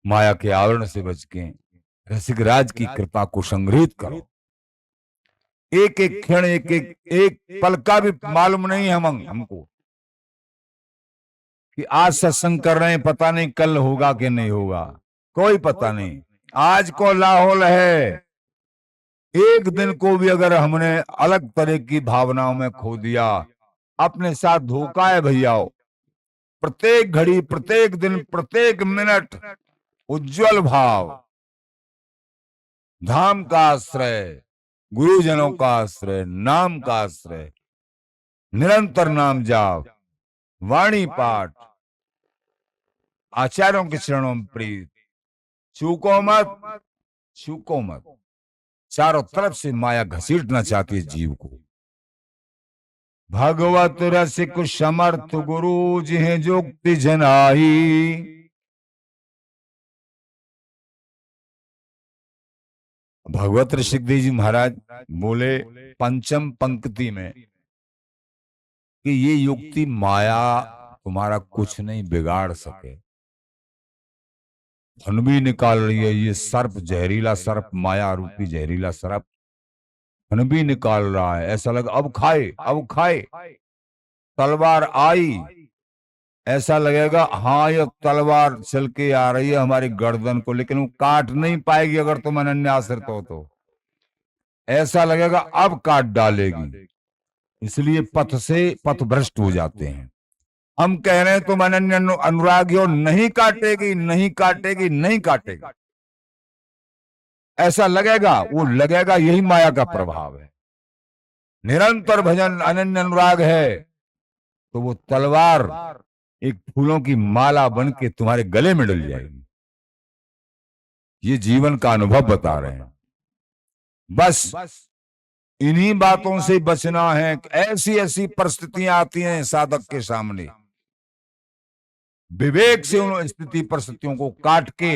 माया के आवरण से बच के रसिक राज की कृपा को संग्रहित करो। एक एक क्षण, एक पल का भी मालूम नहीं हमको कि आज सत्संग कर रहे हैं, पता नहीं कल होगा कि नहीं होगा, कोई पता नहीं। आज को लाहौल है, एक दिन को भी अगर हमने अलग तरह की भावनाओं में खो दिया, अपने साथ धोखा है भैया। प्रत्येक घड़ी, प्रत्येक दिन, प्रत्येक मिनट उज्जवल भाव, धाम का आश्रय, गुरुजनों का आश्रय, नाम का आश्रय, निरंतर नाम जाप, वाणी पाठ, आचार्यों के चरणों में प्रीत, चूको मत, चूको मत। चारों तरफ से माया घसीटना चाहती है जीव को। भगवत रसिक समर्थ गुरु जिह जोक्ति जनाई, भगवत ऋषिकदेव जी महाराज बोले पंचम पंक्ति में कि ये युक्ति माया तुम्हारा कुछ नहीं बिगाड़ सके। धन भी निकाल रही है ये सर्प, जहरीला सर्प, माया रूपी जहरीला सर्प धन भी निकाल रहा है। ऐसा लगा अब खाए अब खाए। तलवार आई ऐसा लगेगा हाँ ये तलवार चल के आ रही है हमारी गर्दन को, लेकिन वो काट नहीं पाएगी अगर तुम अनन्य आश्रित हो तो। ऐसा लगेगा अब काट डालेगी, इसलिए पथ से पथ भ्रष्ट हो जाते हैं। हम कह रहे हैं तुम अनन्य अनुरागी हो, नहीं काटेगी नहीं काटेगी नहीं काटेगी, ऐसा लगेगा। वो लगेगा यही माया का प्रभाव है। निरंतर भजन अनन्य अनुराग है तो वो तलवार एक फूलों की माला बन के तुम्हारे गले में डल जाएगी। ये जीवन का अनुभव बता रहे हैं। बस इन्हीं बातों से बचना है। ऐसी ऐसी परिस्थितियां आती हैं साधक के सामने, विवेक से उन स्थिति परिस्थितियों को काट के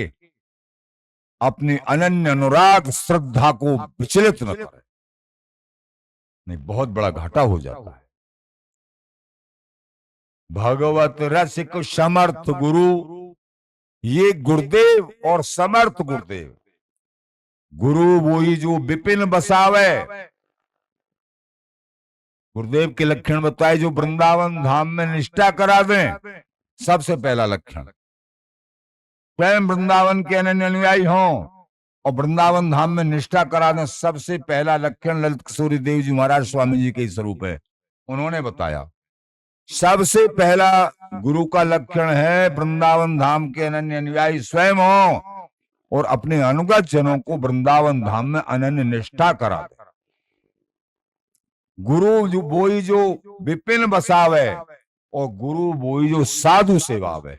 अपनी अनन्य अनुराग श्रद्धा को विचलित न करे, नहीं बहुत बड़ा घाटा हो जाता है। भगवत रसिक समर्थ गुरु, ये गुरुदेव और समर्थ गुरुदेव। गुरु वही जो विपिन बसावे, गुरुदेव के लक्षण बताए जो वृंदावन धाम में निष्ठा करा दें। सबसे पहला लक्षण स्वयं वृंदावन के अनन्य अनुयायी हों और वृंदावन धाम में निष्ठा करा दें। सबसे पहला लक्षण ललित किशोरी देव जी महाराज स्वामी जी के स्वरूप है, उन्होंने बताया। सबसे पहला गुरु का लक्षण है वृंदावन धाम के अनन्य अनुयायी स्वयं हो और अपने अनुगत जनों को वृंदावन धाम में अनन्य निष्ठा करा दे। गुरु जो बोई जो विपिन बसावे और गुरु बोई जो साधु सेवावे।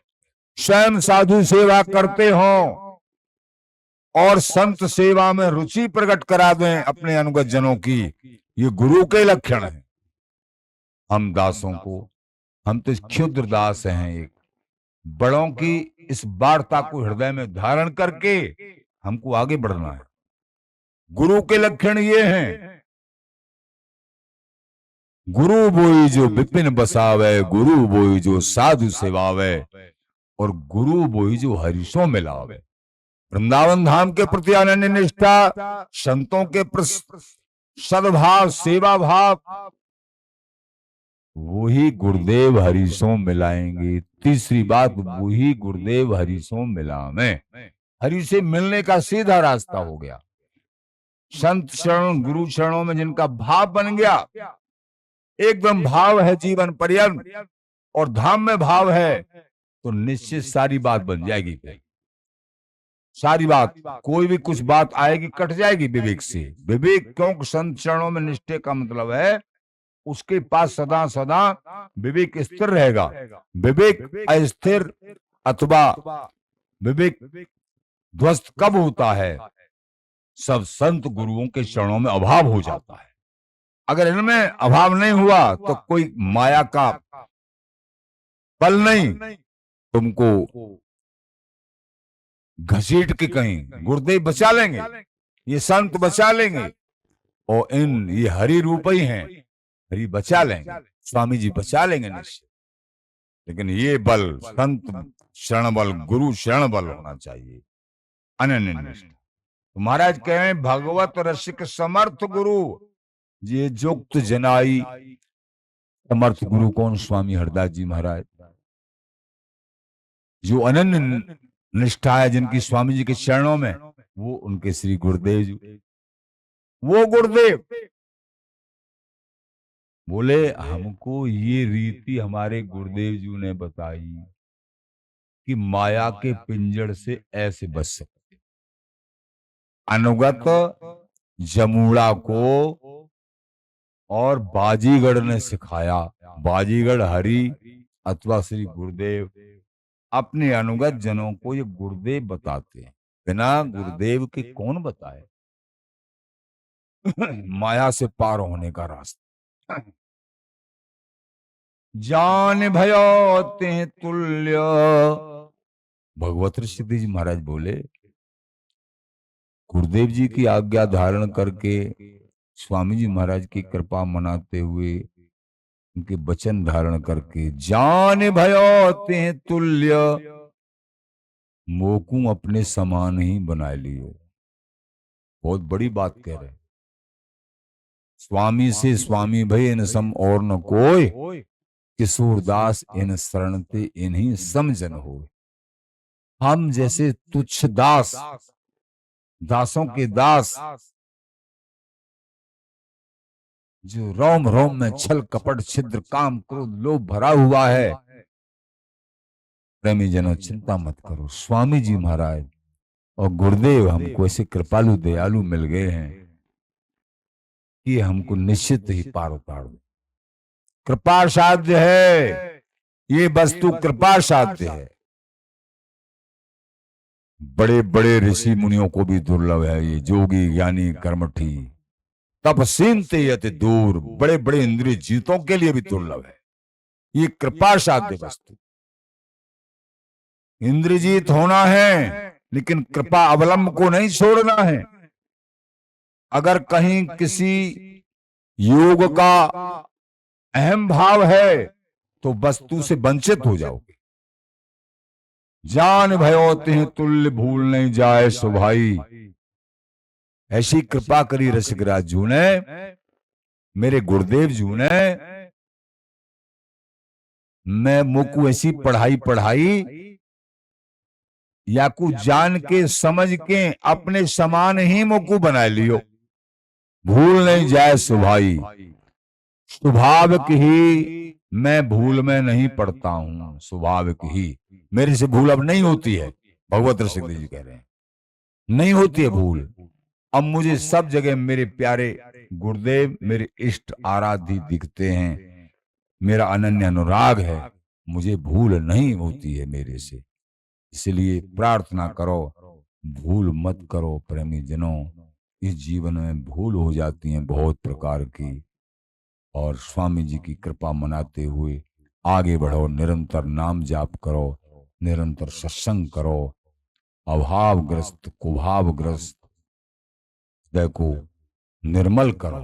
स्वयं साधु सेवा करते हो और संत सेवा में रुचि प्रकट करा दें अपने अनुगत जनों की, ये गुरु के लक्षण है। हम दासों को, हम तो क्षुद्र दास हैं, एक बड़ों की इस वार्ता को हृदय में धारण करके हमको आगे बढ़ना है। गुरु के लक्षण ये हैं, गुरु बोई जो विपिन बसावे, गुरु बोई जो साधु सेवावे और गुरु बोई जो हरिशों मिलावे। वृंदावन धाम के प्रति अनन्य निष्ठा, संतों के सद्भाव सेवा भाव, वही गुरुदेव हरिशों मिलाएंगे। तीसरी बात, वही गुरुदेव हरिशों मिलावे। हरि से मिलने का सीधा रास्ता हो गया। संत शरण गुरु शरणों में जिनका भाव बन गया, एकदम भाव है जीवन पर्यंत और धाम में भाव है, तो निश्चित सारी बात बन जाएगी। सारी बात, कोई भी कुछ बात आएगी कट जाएगी विवेक से। विवेक, क्योंकि संत चरणों में निष्ठे का मतलब है उसके पास सदा सदा विवेक स्थिर रहेगा। विवेक अस्थिर अथवा विवेक ध्वस्त कब होता है? सब संत गुरुओं के चरणों में अभाव हो जाता है। अगर इनमें अभाव नहीं हुआ तो कोई माया का बल नहीं तुमको घसीट के कहीं गुरुदेव बचा लेंगे, ये संत बचा लेंगे और ये हरि रूप ही हैं, हरि बचा लेंगे, स्वामी जी बचा लेंगे निश्चित। लेकिन ये बल संत शरण बल, गुरु शरण बल होना चाहिए, अनन्य निष्ठा। तो महाराज कह रहे हैं भगवत रसिक समर्थ गुरु, ये जुक्त जनाई। समर्थ गुरु कौन? स्वामी हरदास जी महाराज। जो अनन्य निष्ठा है जिनकी स्वामी जी के चरणों में, वो उनके श्री गुरुदेव जी। वो गुरुदेव बोले हमको ये रीति हमारे गुरुदेव जी ने बताई कि माया के पिंजड़ से ऐसे बच सकते। अनुगत जमुड़ा को और बाजीगढ़ ने सिखाया। बाजीगढ़ हरि अथवा श्री गुरुदेव अपने अनुगत जनों को ये गुरुदेव बताते हैं। बिना गुरुदेव के कौन बताए माया से पार होने का रास्ता। जान भयो ते तुल्य, भगवत ऋषि जी महाराज बोले गुरुदेव जी की आज्ञा धारण करके स्वामी जी महाराज की कृपा मनाते हुए उनके वचन धारण करके जान भयो ते तुल्य, मोकू अपने समान ही बना लियो। बहुत बड़ी बात कह रहे। स्वामी से स्वामी भई इन सम और न कोई, किशोरदास इन शरणते इन्हीं समझन हो। हम जैसे तुच्छ दास, दासों के दास, जो रोम रोम में छल कपट छिद्र काम क्रोध लोभ भरा हुआ है, प्रेमी जनों चिंता मत करो। स्वामी जी महाराज और गुरुदेव हमको ऐसे कृपालु दयालु मिल गए हैं कि हमको निश्चित ही पार उतार दो। कृपा साध्य है, ये वस्तु कृपा साध्य है। बड़े बड़े ऋषि मुनियों को भी दुर्लभ है ये, जोगी ज्ञानी कर्मठी तपसीनते यति दूर, बड़े बड़े इंद्रिय जीतों के लिए भी दुर्लभ है ये कृपा साध्य वस्तु। इंद्रजीत होना है लेकिन कृपा अवलंब को नहीं छोड़ना है। अगर कहीं किसी योग का अहम भाव है तो वस्तु से वंचित हो जाओगे। जान भयो तिह तुल्य भूल नहीं जाए सो भाई, ऐसी कृपा करी रसिकराज जू ने, मेरे गुरुदेव जू ने। मैं मुकु ऐसी पढ़ाई पढ़ाई या कुछ जान के समझ के अपने समान ही मुकु बना लियो। भूल नहीं जाए सो भाई, स्वाभाविक ही मैं भूल में नहीं पड़ता हूं, स्वाभाविक ही मेरे से भूल अब नहीं होती है। भगवत रसिकदेव जी कह रहे हैं नहीं होती है भूल। अब मुझे सब जगह मेरे प्यारे गुरुदेव मेरे इष्ट आराध्य दिखते हैं, मेरा अनन्य अनुराग है, मुझे भूल नहीं होती है मेरे से। इसलिए प्रार्थना करो, भूल मत करो प्रेमी जनों। इस जीवन में भूल हो जाती है बहुत प्रकार की, और स्वामी जी की कृपा मनाते हुए आगे बढ़ो। निरंतर नाम जाप करो, निरंतर सत्संग करो, अभावग्रस्त कुभावग्रस्त हृदय को निर्मल करो।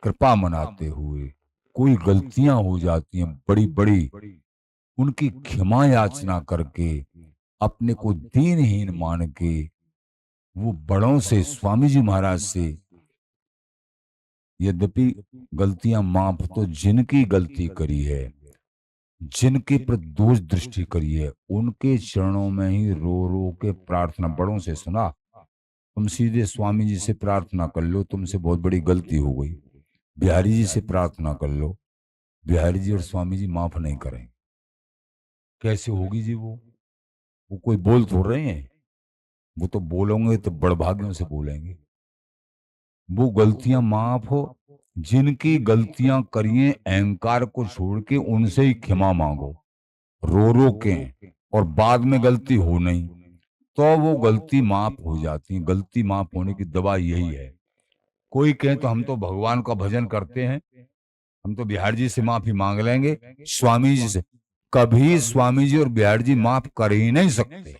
कृपा मनाते हुए कोई गलतियां हो जाती हैं बड़ी बड़ी, उनकी क्षमा याचना करके अपने को दीनहीन मान के वो बड़ों से, स्वामी जी महाराज से, यद्यपि गलतियां माफ तो जिनकी गलती करी है, जिनके प्रति दोष दृष्टि करी है, उनके चरणों में ही रो रो के प्रार्थना। बड़ों से सुना, तुम सीधे स्वामी जी से प्रार्थना कर लो, तुमसे बहुत बड़ी गलती हो गई। बिहारी जी से प्रार्थना कर लो, बिहारी जी और स्वामी जी माफ नहीं करेंगे। कैसे होगी जी? वो कोई बोल तो रहे हैं, वो तो बोलोगे तो बड़भाग्यों से बोलेंगे। वो गलतियां माफ हो, जिनकी गलतियां करिए अहंकार को छोड़ के उनसे ही क्षमा मांगो, रो रो के, और बाद में गलती हो नहीं तो वो गलती माफ हो जाती है। गलती माफ होने की दवा यही है। कोई कहे तो हम तो भगवान का भजन करते हैं, हम तो बिहार जी से माफी मांग लेंगे, स्वामी जी से। कभी स्वामी जी और बिहार जी माफ कर ही नहीं सकते।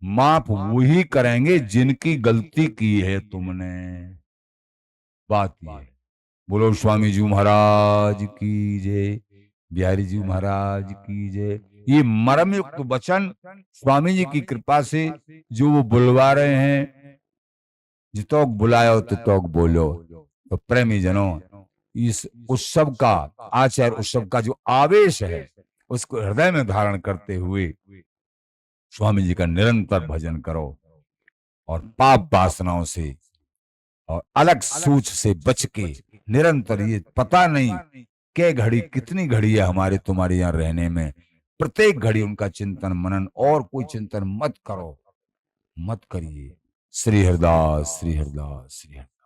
माफ वही करेंगे जिनकी गलती की है तुमने। बात ये है। बोलो स्वामी जी महाराज की जय, बिहारी जी महाराज की जय। ये मर्म युक्त वचन स्वामी जी की कृपा से जो वो बुलवा रहे हैं, जितोक बुलायो तितोक बोलो। तो प्रेमी जनों, इस उत्सव का, आचार्य उत्सव का जो आवेश है, उसको हृदय में धारण करते हुए स्वामी जी का निरंतर भजन करो, और पाप वासनाओं से और अलग सोच से बच के निरंतर, ये पता नहीं क्या घड़ी कितनी घड़ी है हमारे तुम्हारे यहाँ रहने में, प्रत्येक घड़ी उनका चिंतन मनन, और कोई चिंतन मत करो, मत करिए। श्री हरिदास, श्री हरिदास, श्री हरिदास।